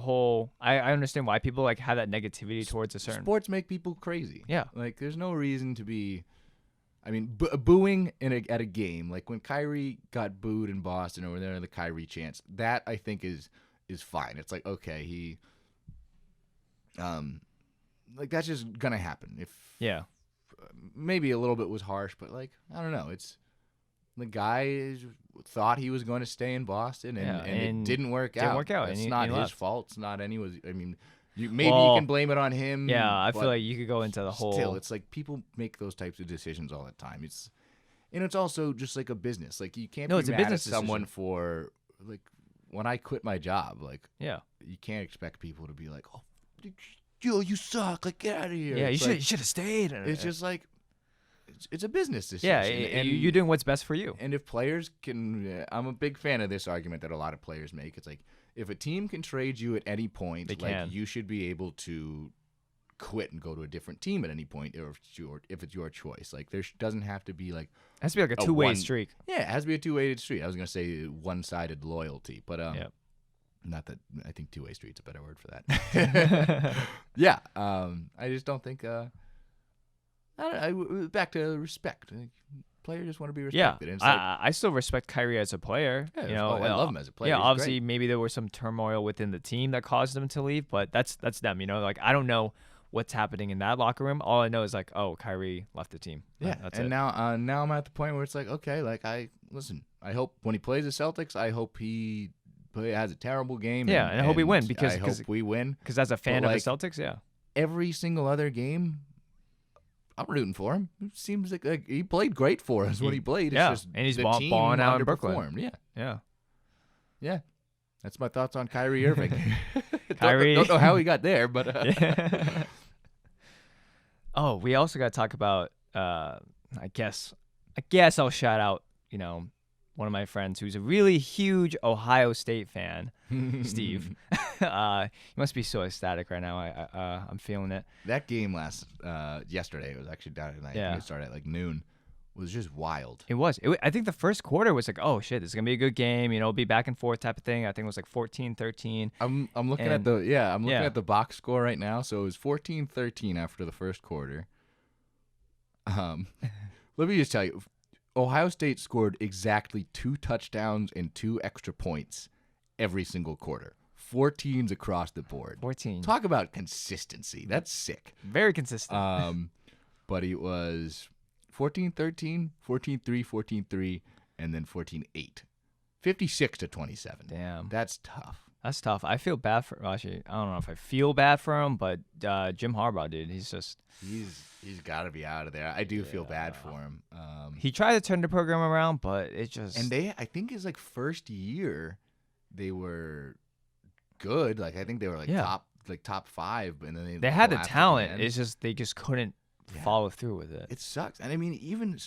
whole. I understand why people like have that negativity towards a certain. Sports make people crazy. Yeah. Like there's no reason to be. I mean, booing at a game, like when Kyrie got booed in Boston over there, the Kyrie chants, that I think is fine. It's like, okay, he. Like that's just gonna happen. If Yeah. maybe a little bit was harsh, but like I don't know. It's the guy thought he was going to stay in Boston, and it didn't work out. And It's he not his left. fault. It's not anyone's. I mean, maybe you can blame it on him. Yeah, I but feel like you could go into the whole. Still, it's like people make those types of decisions all the time. It's also just like a business. Like you can't be it's a mad business at someone decision. for like when I quit my job. Like Yeah. you can't expect people to be like, oh, you suck. Like get out of here. Yeah, It's you like, should have stayed. It's just like it's a business decision. yeah, and you're doing what's best for you. And if players can, I'm a big fan of this argument that a lot of players make. It's like if a team can trade you at any point, They like can. you should be able to quit and go to a different team at any point, or if it's your choice. Like there doesn't have to be like It has to be like a a two-way one- streak. yeah, it has to be a two-way street. I was gonna say one-sided loyalty, but Yeah. not that I think two-way street's a better word for that. Yeah, I just don't think. I don't know, back to respect. Like, players just want to be Yeah, respected. And it's like, I still respect Kyrie as a player. Yeah, you know, I love him as a player. Yeah, He's obviously, great. maybe there was some turmoil within the team that caused them to leave, but that's them. You know, like I don't know what's happening in that locker room. All I know is like, oh, Kyrie left the team. Yeah, That's and it. now I'm at the point where it's like, okay, like I hope when he plays the Celtics, I hope he has a terrible game. Yeah, and I hope we win, because- I hope we win. Because as a fan But, of like, the Celtics, yeah, Every single other game, I'm rooting for him. It seems like he played great for us when he played. It's yeah, just and he's the team balling out in Brooklyn. underperformed. yeah. Yeah. That's my thoughts on Kyrie Irving. Kyrie- don't know how he got there, but Yeah. Oh, we also got to talk about. I guess I'll shout out. one of my friends who's a really huge Ohio State fan, Steve. He must be so ecstatic right now. I'm feeling it. That game yesterday, it was actually down at night. I think it started at like noon. Was just wild. It was. I think the first quarter was like, oh shit, this is gonna be a good game. It'll be back and forth type of thing. I think it was like 14-13. I'm looking at the box score right now. So it was 14-13 after the first quarter. Let me just tell you, Ohio State scored exactly 2 touchdowns and 2 extra points every single quarter. 14s across the board. 14. Talk about consistency. That's sick. Very consistent. But it was 14-13, 14-3, 14-3, and then 14-8. 56-27. Damn. That's tough. That's tough. I feel bad for actually. I don't know if I feel bad for him, but Jim Harbaugh, dude, he's got to be out of there. I do feel bad for him. He tried to turn the program around, but it just I think his like first year, they were good. Like I think they were top 5, and then they had the talent. It's just they just couldn't follow through with it. It sucks. And I mean, even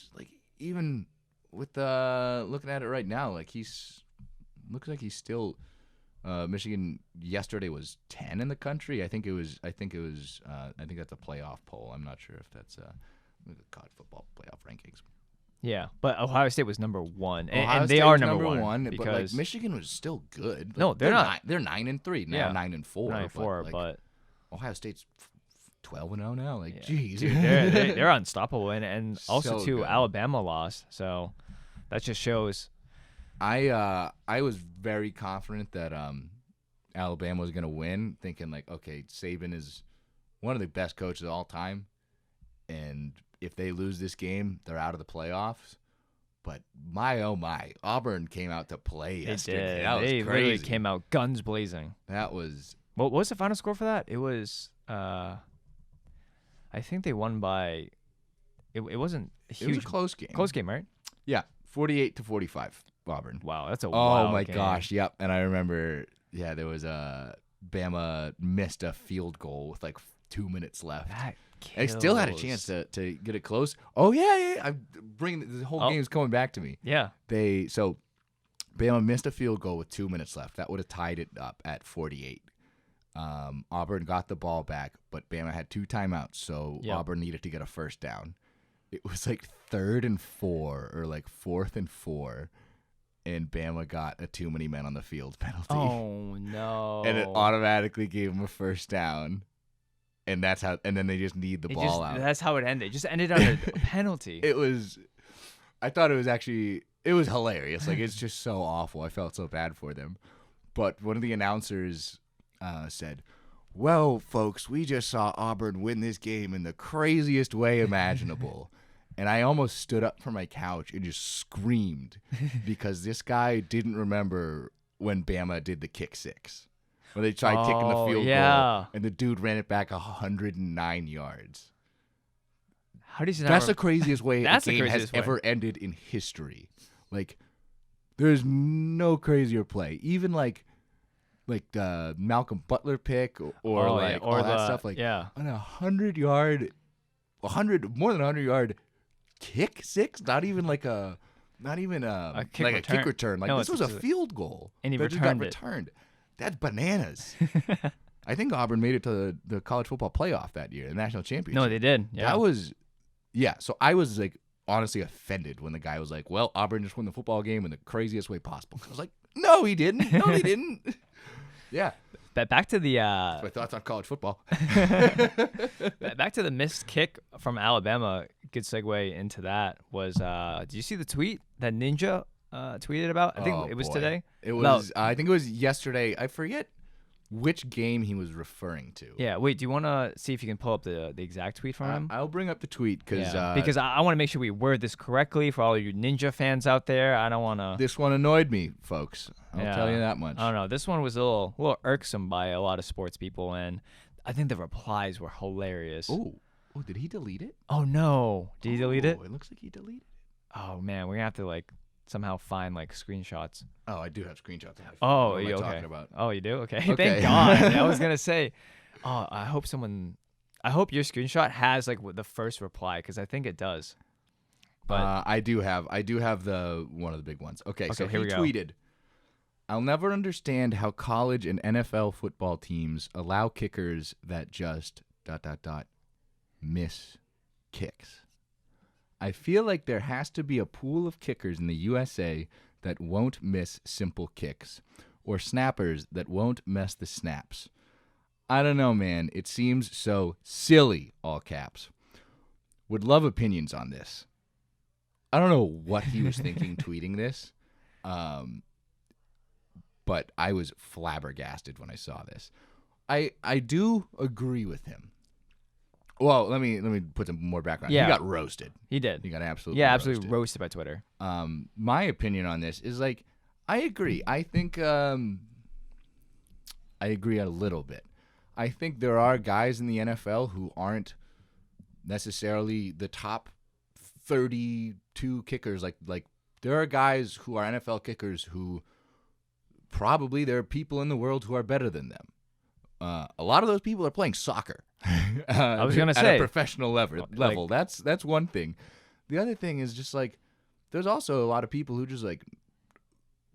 with looking at it right now, like looks like he's still. Michigan yesterday was 10 in the country. I think that's a playoff poll. I'm not sure if that's college football playoff rankings. Yeah, but Ohio State was number 1, and they are number one because but like Michigan was still good. Like, no, they're not. They're 9-3 now. 9-4. 9-4, but Ohio State's 12-0 now. Like, geez, dude, they're unstoppable, and also So too good. Alabama lost, so that just shows. I was very confident that Alabama was gonna win, thinking like, okay, Saban is one of the best coaches of all time, and if they lose this game, they're out of the playoffs. But my oh my, Auburn came out to play yesterday. That was they crazy. literally came out guns blazing. That was. What was the final score for that? It was I think they won by. It wasn't huge. It was a close game. Close game, right? Yeah, 48-45. Auburn. Wow, that's a Oh wild my game. gosh, yep. And I remember, there was Bama missed a field goal with like 2 minutes left. They still had a chance to get it close. Oh yeah. I'm bringing the whole game's coming back to me. Yeah. So Bama missed a field goal with 2 minutes left. That would have tied it up at 48. Auburn got the ball back, but Bama had 2 timeouts, so Auburn needed to get a first down. It was like 3rd and 4 or like 4th and 4. And Bama got a too many men on the field penalty. Oh no! And it automatically gave them a first down, and that's how. And then they just need the ball out. That's how it ended. It just ended on a penalty. I thought it was hilarious. Like, it's just so awful. I felt so bad for them. But one of the announcers said, "Well, folks, we just saw Auburn win this game in the craziest way imaginable." And I almost stood up from my couch and just screamed because this guy didn't remember when Bama did the kick 6. When they tried kicking the field goal, and the dude ran it back 109 yards. How does he That's the craziest way a That's the game has craziest way. ever ended in history. Like, there's no crazier play. Even like the Malcolm Butler pick or all that stuff. Like, on a 100-yard, more than 100-yard kick 6, not even a kick return. Like, no, this was a field goal, and he returned it. That's bananas. I think Auburn made it to the college football playoff that year, the national championship. No, they did. Yeah. That was, So I was like honestly offended when the guy was like, "Well, Auburn just won the football game in the craziest way possible." I was like, "No, he didn't. No, he didn't." Yeah. But back to the That's my thoughts on college football. Back to the missed kick from Alabama. Good segue into that was did you see the tweet that Ninja tweeted about? I think it was today. It was I think it was yesterday. I forget which game he was referring to. Yeah, wait, do you want to see if you can pull up the exact tweet from him? I'll bring up the tweet because I want to make sure we word this correctly for all of you Ninja fans out there. I don't want to. This one annoyed me, folks. I'll tell you that much. I don't know. This one was a little irksome by a lot of sports people, and I think the replies were hilarious. Oh, did he delete it? Oh no, did he delete it? It looks like he deleted it. Oh man, we're gonna have to somehow find screenshots. Oh, I do have screenshots on my phone. Oh, what am I okay. talking about? Oh, you do? Okay. Thank God. I was gonna say, I hope your screenshot has the first reply because I think it does. But I do have the one of the big ones. Okay, so here he we go. tweeted, "I'll never understand how college and NFL football teams allow kickers that just ... miss kicks. I feel like there has to be a pool of kickers in the USA that won't miss simple kicks, or snappers that won't mess the snaps. I don't know, man. It seems so silly," all caps. Would love opinions on this. I don't know what he was thinking tweeting this, but I was flabbergasted when I saw this. I do agree with him. Well, let me put some more background. Yeah. He got roasted. he did. He got absolutely Absolutely roasted by Twitter. My opinion on this is like, I agree. I think I agree a little bit. I think there are guys in the NFL who aren't necessarily the top 32 kickers. Like there are guys who are NFL kickers who probably there are people in the world who are better than them. A lot of those people are playing soccer. I was gonna at say a professional level. That's one thing. The other thing is just like there's also a lot of people who just like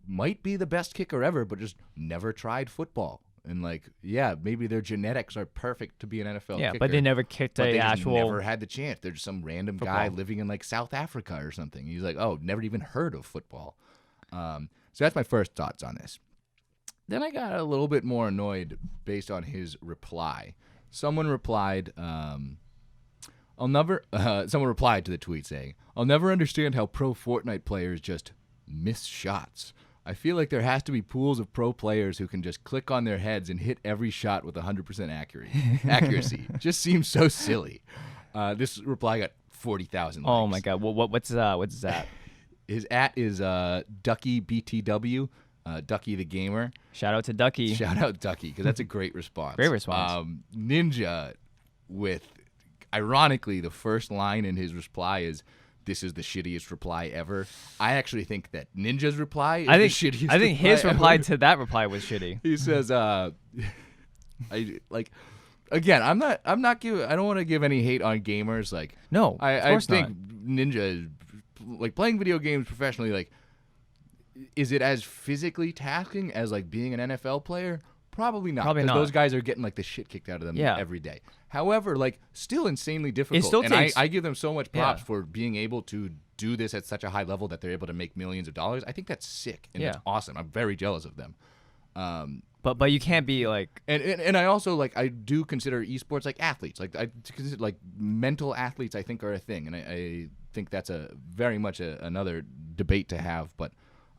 might be the best kicker ever, but just never tried football. And like, yeah, maybe their genetics are perfect to be an NFL kicker. But they never kicked but a they just actual. never had the chance. They're just some random guy football. living in like South Africa or something. He's like, oh, never even heard of football. So that's my first thoughts on this. Then I got a little bit more annoyed based on his reply. Someone replied, someone replied to the tweet saying, "I'll never understand how pro Fortnite players just miss shots. I feel like there has to be pools of pro players who can just click on their heads and hit every shot with 100% accuracy. Just seems so silly." This reply got 40,000 likes. Oh my God! What's that? His @ is Ducky BTW, Ducky the Gamer. Shout out to Ducky. Shout out Ducky, because that's a great response. Great response. Ninja, with ironically the first line in his reply is, "This is the shittiest reply ever." I actually think that Ninja's reply is the shittiest. I think his reply ever. to that reply was shitty. He says, I again, I don't want to give any hate on gamers. Like, No, I of course think not. Ninja, like playing video games professionally, like, is it as physically tasking as like being an NFL player? Probably not. Probably 'Cause not. Those guys are getting like the shit kicked out of them every day. However, like still insanely difficult. still and takes- I give them so much props Yeah. for being able to do this at such a high level that they're able to make millions of dollars. I think that's sick and it's Yeah. awesome. I'm very jealous of them. But you can't be like. And I also like I do consider esports like athletes. Like I consider like mental athletes I think are a thing, and I think that's a very much another debate to have. But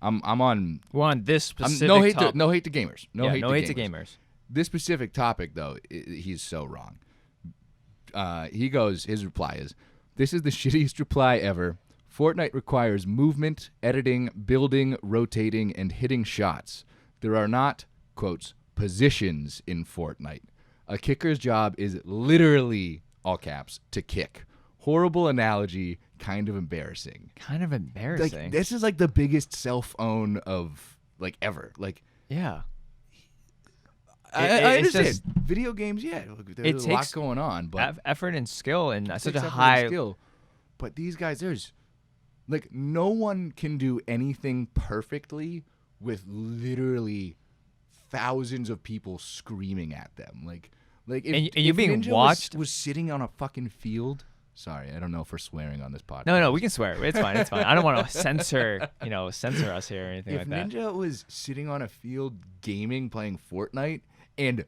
I'm on. We're on this specific no hate topic. to gamers. No hate to gamers. This specific topic though, he's so wrong. He goes. His reply is, "This is the shittiest reply ever. Fortnite requires movement, editing, building, rotating, and hitting shots. There are not, quotes, positions in Fortnite. A kicker's job is literally, all caps, to kick. Horrible analogy, kind of embarrassing." Kind of embarrassing. Like, this is like the biggest self-own of like ever. Like, yeah. I it's understand. just- Video games, yeah, there's a lot takes going on, but Effort and skill and such takes a effort and high. skill. But these guys, there's like no one can do anything perfectly with literally thousands of people screaming at them. Like if, And you're if being Ninja watched- was sitting on a fucking field. Sorry, I don't know if we're swearing on this podcast. No, we can swear. It's fine. It's fine. I don't want to censor us here or anything If like that. Ninja was sitting on a field gaming, playing Fortnite, and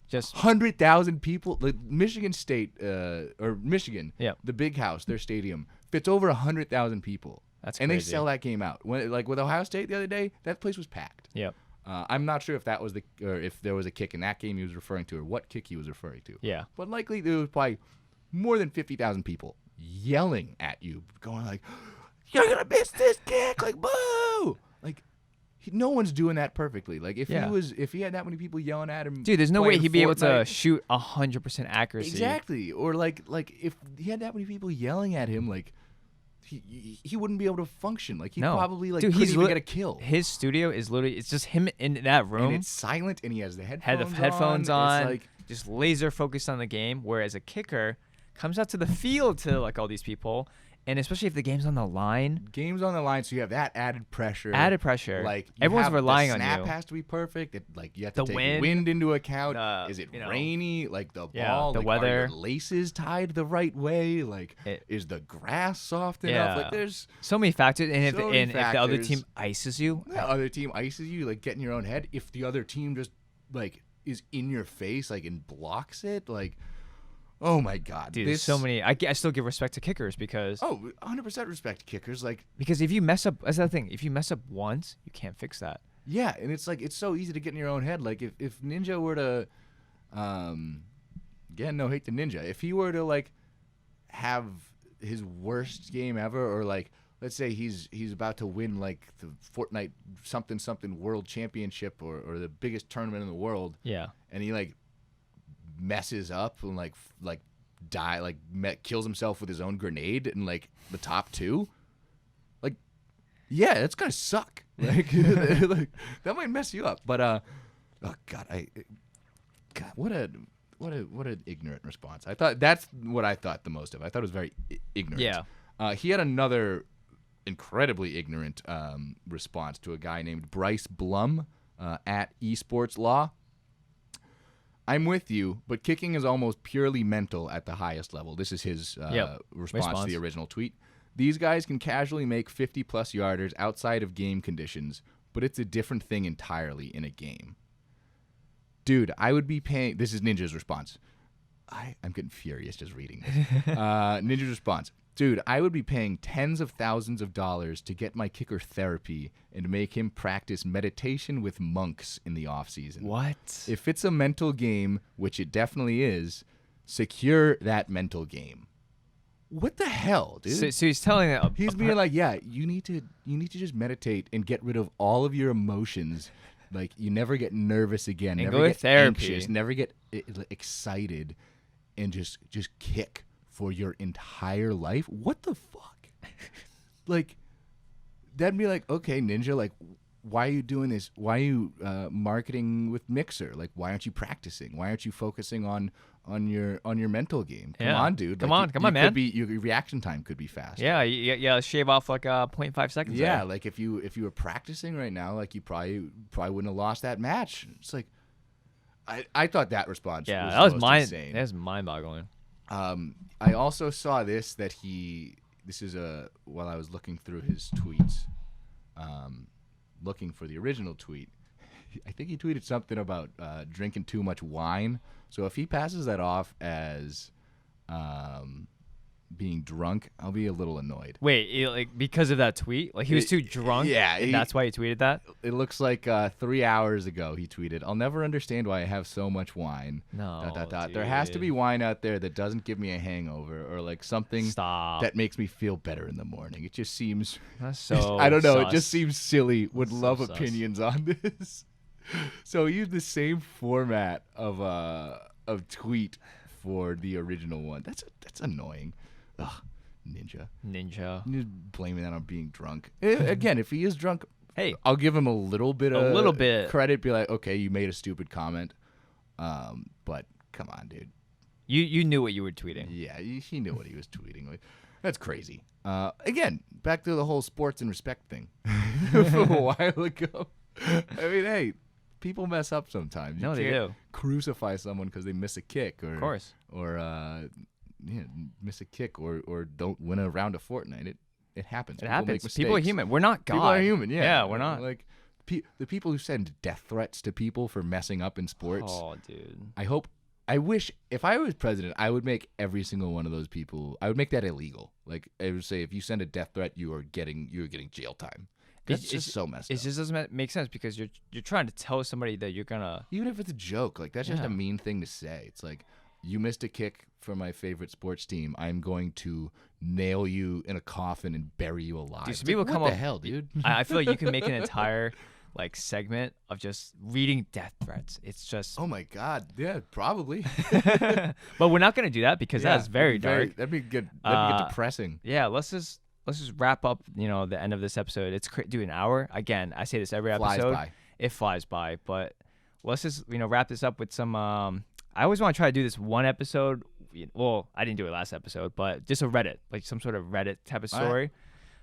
Just 100,000 people, like Michigan State or Michigan, Yeah. the Big House, their stadium fits over 100,000 people. That's and they crazy. sell that game out. When like with Ohio State the other day, that place was packed. Yep. I'm not sure if that was or if there was a kick in that game he was referring to, or what kick he was referring to. Yeah. But likely there was probably more than 50,000 people yelling at you, going like, "You're gonna miss this kick!" Like, boo! Like, no one's doing that perfectly. Like, if he had that many people yelling at him, Dude, there's no way playing he'd be able to Fortnite- shoot 100% accuracy. Exactly. Or like if he had that many people yelling at him, like he wouldn't be able to function. Like he No. probably like Dude, couldn't he's even lit- get a kill. His studio is literally, it's just him in that And room. it's silent, and he has the Had headphones the headphones on, It's like just laser focused on the game. Whereas a kicker comes out to the field to like all these people And especially if the game's on the line. Game's on the line, so you have that added pressure. Like you everyone's have, relying the on you. snap has to be perfect. You have to The take wind into account. Is it you know, rainy? Like the ball, the like, weather. Are your laces tied the right way? Like, is the grass soft enough? Like, there's so many factors. And if factors. the other team ices you, the other team ices you, like get in your own head. If the other team just like is in your face, like and blocks it, like. Oh my God, dude! So many. I still give respect to kickers because 100% respect to kickers. Like because if you mess up, that's the thing. If you mess up once, you can't fix that. Yeah, and it's like it's so easy to get in your own head. Like if Ninja were to, again, no hate to Ninja. If he were to like have his worst game ever, or like let's say he's about to win like the Fortnite something world championship or the biggest tournament in the world. Yeah, and he like messes up and like kills himself with his own grenade in like the top 2, like yeah, that's gonna suck. Like, like that might mess you up. But oh God, what an ignorant response. I thought that's what I thought the most of. I thought it was very ignorant. Yeah. He had another incredibly ignorant response to a guy named Bryce Blum at Esports Law. I'm with you, but kicking is almost purely mental at the highest level. This is his response to the original tweet. These guys can casually make 50-plus yarders outside of game conditions, but it's a different thing entirely in a game. Dude, I would be paying... This is Ninja's response. I'm getting furious just reading this. Ninja's response. Dude, I would be paying tens of thousands of dollars to get my kicker therapy and make him practice meditation with monks in the off-season. What? If it's a mental game, which it definitely is, secure that mental game. What the hell, dude? So he's telling it. He's being like, yeah, you need to just meditate and get rid of all of your emotions. Like, you never get nervous again. And never go to get therapy. Anxious, never get excited, and just kick for your entire life. What the fuck? Like, that'd be like, okay, Ninja, like, why are you doing this? Why are you marketing with Mixer? Like, why aren't you practicing? Why aren't you focusing on your mental game? Come on, dude. Come like, on, man. Your reaction time could be faster. Yeah. Shave off like 0.5 seconds. Yeah, there. like if you were practicing right now, like you probably wouldn't have lost that match. It's like, I thought that response. Was insane. That was mind-boggling. I also saw this that this is while I was looking through his tweets, looking for the original tweet. I think he tweeted something about drinking too much wine. So if he passes that off as being drunk, I'll be a little annoyed. Wait, like because of that tweet? Like he was too drunk? Yeah. And that's why he tweeted that? It looks like 3 hours ago he tweeted, I'll never understand why I have so much wine. No, dude. There has to be wine out there that doesn't give me a hangover or like something that makes me feel better in the morning. It just seems... That's so I don't know. sus. It just seems silly. Would love sus. opinions on this. So he used the same format of tweet for the original one. That's annoying. Ugh, Ninja. You're blaming that on being drunk. Again, if he is drunk, hey, I'll give him a little bit credit. Be like, okay, you made a stupid comment, but come on, dude. You knew what you were tweeting. Yeah, he knew what he was tweeting. Like, that's crazy. Again, back to the whole sports and respect thing from a while ago. I mean, hey, people mess up sometimes. No, they do. Crucify someone because they miss a kick, or of course, or miss a kick, or don't win a round of Fortnite. It happens. It happens. People are human. We're not God. People are human. Yeah, yeah, we're not. Like the people who send death threats to people for messing up in sports. Oh, dude. I wish if I was president, I would make every single one of those people. I would make that illegal. Like I would say, if you send a death threat, you are getting jail time. That's just so messed up. It just doesn't make sense because you're trying to tell somebody that you're gonna. Even if it's a joke, like that's just a mean thing to say. It's like, you missed a kick for my favorite sports team. I'm going to nail you in a coffin and bury you alive. Dude, so people come what up. The hell, dude? I feel like you can make an entire like segment of just reading death threats. It's just. Oh my God! Yeah, probably. But we're not gonna do that because that's very dark. That'd be good. That'd be depressing. Yeah, let's just wrap up. The end of this episode. It's do an hour again. I say this every episode. It flies by, but let's just wrap this up with some. I always want to try to do this one episode well, I didn't do it last episode, but just a Reddit, like some sort of Reddit type of All right. story.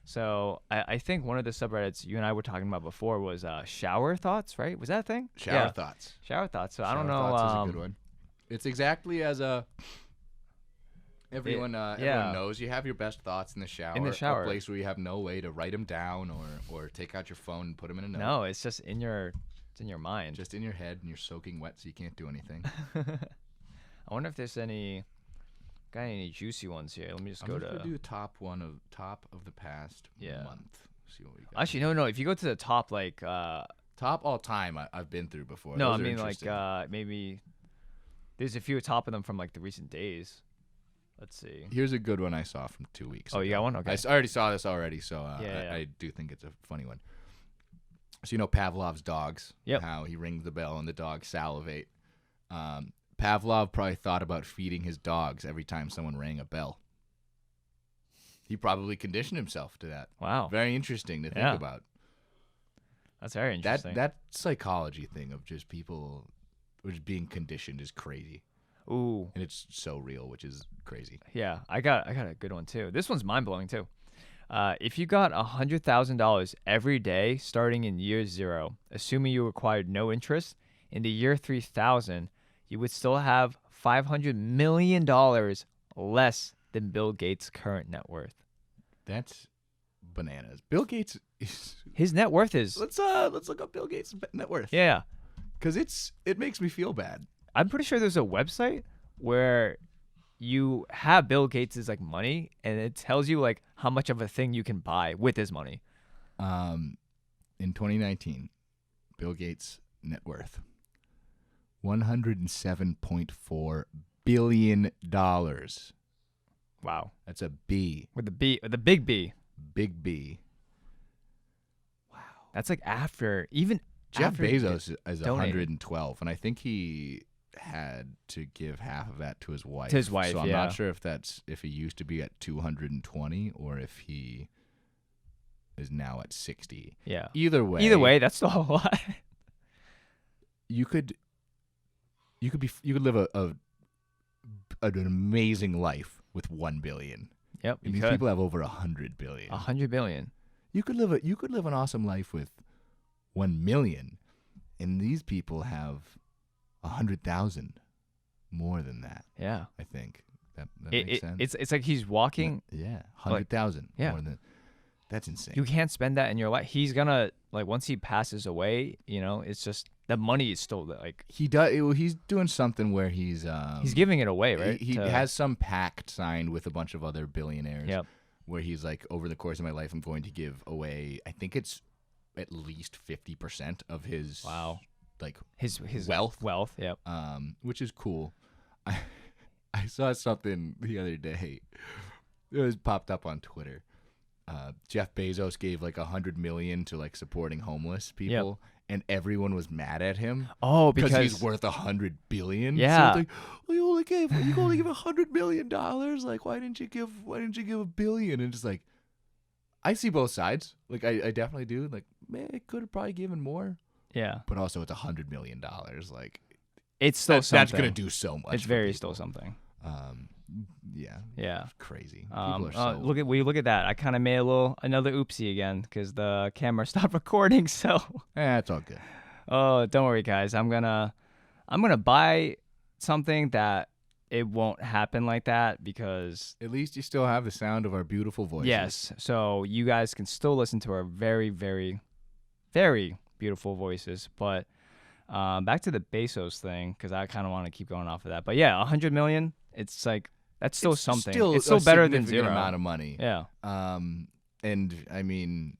So I think one of the subreddits you and I were talking about before was shower thoughts, right? Was that a thing? Shower thoughts. Shower thoughts. So I Shower don't know. thoughts is a good one. It's exactly as everyone knows you have your best thoughts in the shower. In the shower. A place where you have no way to write them down or take out your phone and put them in a note. No, it's just in your mind. Just in your head, and you're soaking wet, so you can't do anything. I wonder if there's any juicy ones here. Let me just go to do the top of the past month. See what we got. Actually, no. If you go to the top, like top all time, I've been through before. No, Those I are mean like interesting. maybe there's a few top of them from like the recent days. Let's see. Here's a good one I saw from 2 weeks ago. Oh, you got one? Okay. I already saw this already, so Yeah. I do think it's a funny one. So you know Pavlov's dogs. Yep. How he rings the bell and the dogs salivate. Pavlov probably thought about feeding his dogs every time someone rang a bell. He probably conditioned himself to that. Wow. Very interesting to think about. That's very interesting. That psychology thing of just people just being conditioned is crazy. Ooh. And it's so real, which is crazy. Yeah, I got a good one too. This one's mind blowing too. If you got $100,000 every day starting in year 0, assuming you required no interest, in the year 3000, you would still have $500 million less than Bill Gates' current net worth. That's bananas. Bill Gates is. His net worth is. Let's look up Bill Gates' net worth. Yeah. Because it makes me feel bad. I'm pretty sure there's a website where you have Bill Gates' like money and it tells you like how much of a thing you can buy with his money. In 2019, Bill Gates' net worth $107.4 billion. Wow. That's a B. With the big B. Big B. Wow. That's like after even Jeff after Bezos is donated. 112, and I think he had to give half of that to his wife. To his wife, so I'm yeah. not sure if he used to be at 220 or if he is now at 60. Yeah. Either way, that's still a lot. you could live an amazing life with 1 billion. Yep. And these people have over 100 billion. 100 billion. You could live an awesome life with 1 million, and these people have 100,000 more than that. Yeah. I think that makes sense. It's like he's walking. Yeah, 100,000. Yeah. More than that's insane. You can't spend that in your life. He's gonna like once he passes away. It's just the money is still like He does. He's doing something where he's giving it away, right? He has some pact signed with a bunch of other billionaires. Yep. Where he's like, over the course of my life, I'm going to give away. I think it's at least 50% of his like his wealth. Yep. Which is cool. I saw something the other day. It was popped up on Twitter. Jeff Bezos gave like $100 million to like supporting homeless people, and everyone was mad at him. Oh, because he's worth $100 billion. Yeah. So it's like, well, you only give $100 million. Like, why didn't you give $1 billion? And it's like, I see both sides. Like, I definitely do. Like, man, I could have probably given more. Yeah. But also, it's $100 million. Like, it's still something. That's gonna do so much. It's for very people. still something. Yeah. Yeah. It's crazy. People are so. Look at that. I kind of made another oopsie again because the camera stopped recording. So. It's all good. Oh, don't worry, guys. I'm gonna buy something that it won't happen like that because. At least you still have the sound of our beautiful voices. Yes. So you guys can still listen to our very, very, very beautiful voices, but. Back to the Bezos thing because I kind of want to keep going off of that. But yeah, 100 million. It's like that's still something. It's still better than zero amount of money. Yeah. And I mean,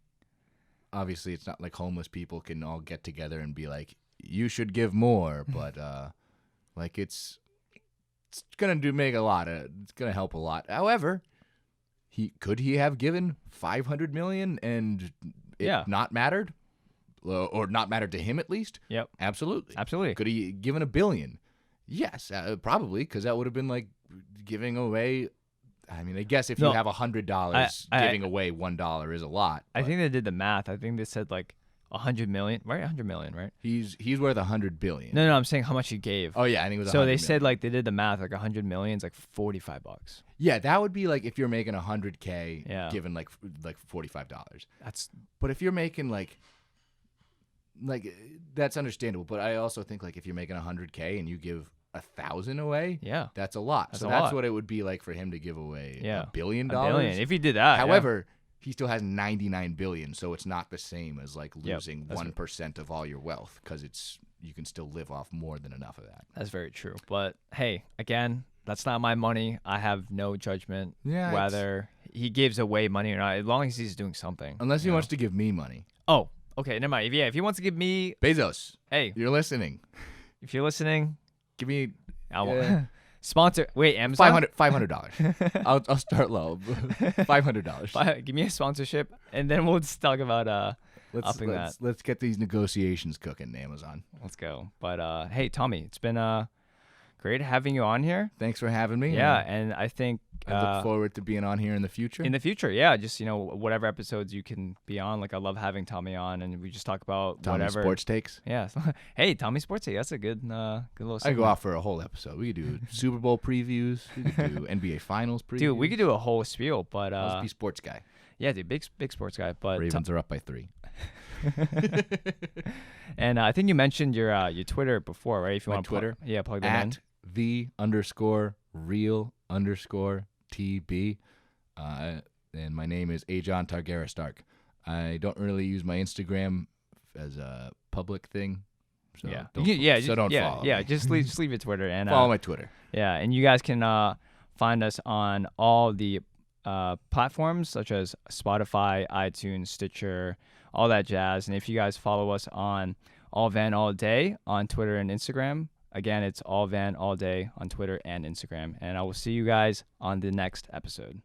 obviously, it's not like homeless people can all get together and be like, "You should give more," but like it's gonna make a lot. It's gonna help a lot. However, could he have given 500 million and it not mattered? Or not mattered to him at least? Yep. Absolutely. Could he given $1 billion? Yes, probably, because that would have been like giving away. I mean, I guess if you have $100, giving away $1 is a lot. I think they did the math. I think they said like 100 million, right? 100 million, right? He's worth 100 billion. No, I'm saying how much he gave. Oh yeah, and he was. So 100 they said million. like they did the math, like 100 million is like $45. Yeah, that would be like if you're making 100K, Yeah. given like $45. That's But if you're making like that's understandable. But I also think like if you're making 100K and you give 1,000 away, yeah, that's a lot. That's so a that's lot. what it would be like for him to give away Yeah. $1 billion. a billion. If he did that, yeah. However, he still has 99 billion, so it's not the same as like Yep, losing that's 1% of all your wealth because you can still live off more than enough of that. That's very true. But hey, again, that's not my money. I have no judgment Yeah, whether he gives away money or not, as long as he's doing something. Unless he you know? wants to give me money. Oh, okay, never mind. If he wants to give me, Bezos, hey, you're listening. if you're listening, Give me I want sponsor. Wait, Amazon. $500. I'll start low. $500. Give me a sponsorship, and then we'll just talk about upping that. Let's get these negotiations cooking, Amazon. Let's go. But hey, Tommy, it's been great having you on here. Thanks for having me. Yeah, and I think I look forward to being on here in the future. in the future, yeah, just whatever episodes you can be on. Like I love having Tommy on, and we just talk about Tommy whatever Sports Takes. Yeah. Hey, Tommy Sports Take. That's a good little. I Segment. go off for a whole episode. We could do Super Bowl previews. We could do NBA Finals previews. Dude, we could do a whole spiel, but I'll just be sports guy. yeah, dude, big sports guy. But Ravens are up by 3. and I think you mentioned your Twitter before, right? If you My want Twitter? plug that in. At @the_real_TB. And my name is Ajon Targara Stark. I don't really use my Instagram as a public thing. So Yeah. don't, don't follow me. Just leave your Twitter and Follow my Twitter. yeah, and you guys can find us on all the platforms such as Spotify, iTunes, Stitcher, all that jazz. And if you guys follow us on All Van All Day on Twitter and Instagram, again, it's All Van All Day on Twitter and Instagram. And I will see you guys on the next episode.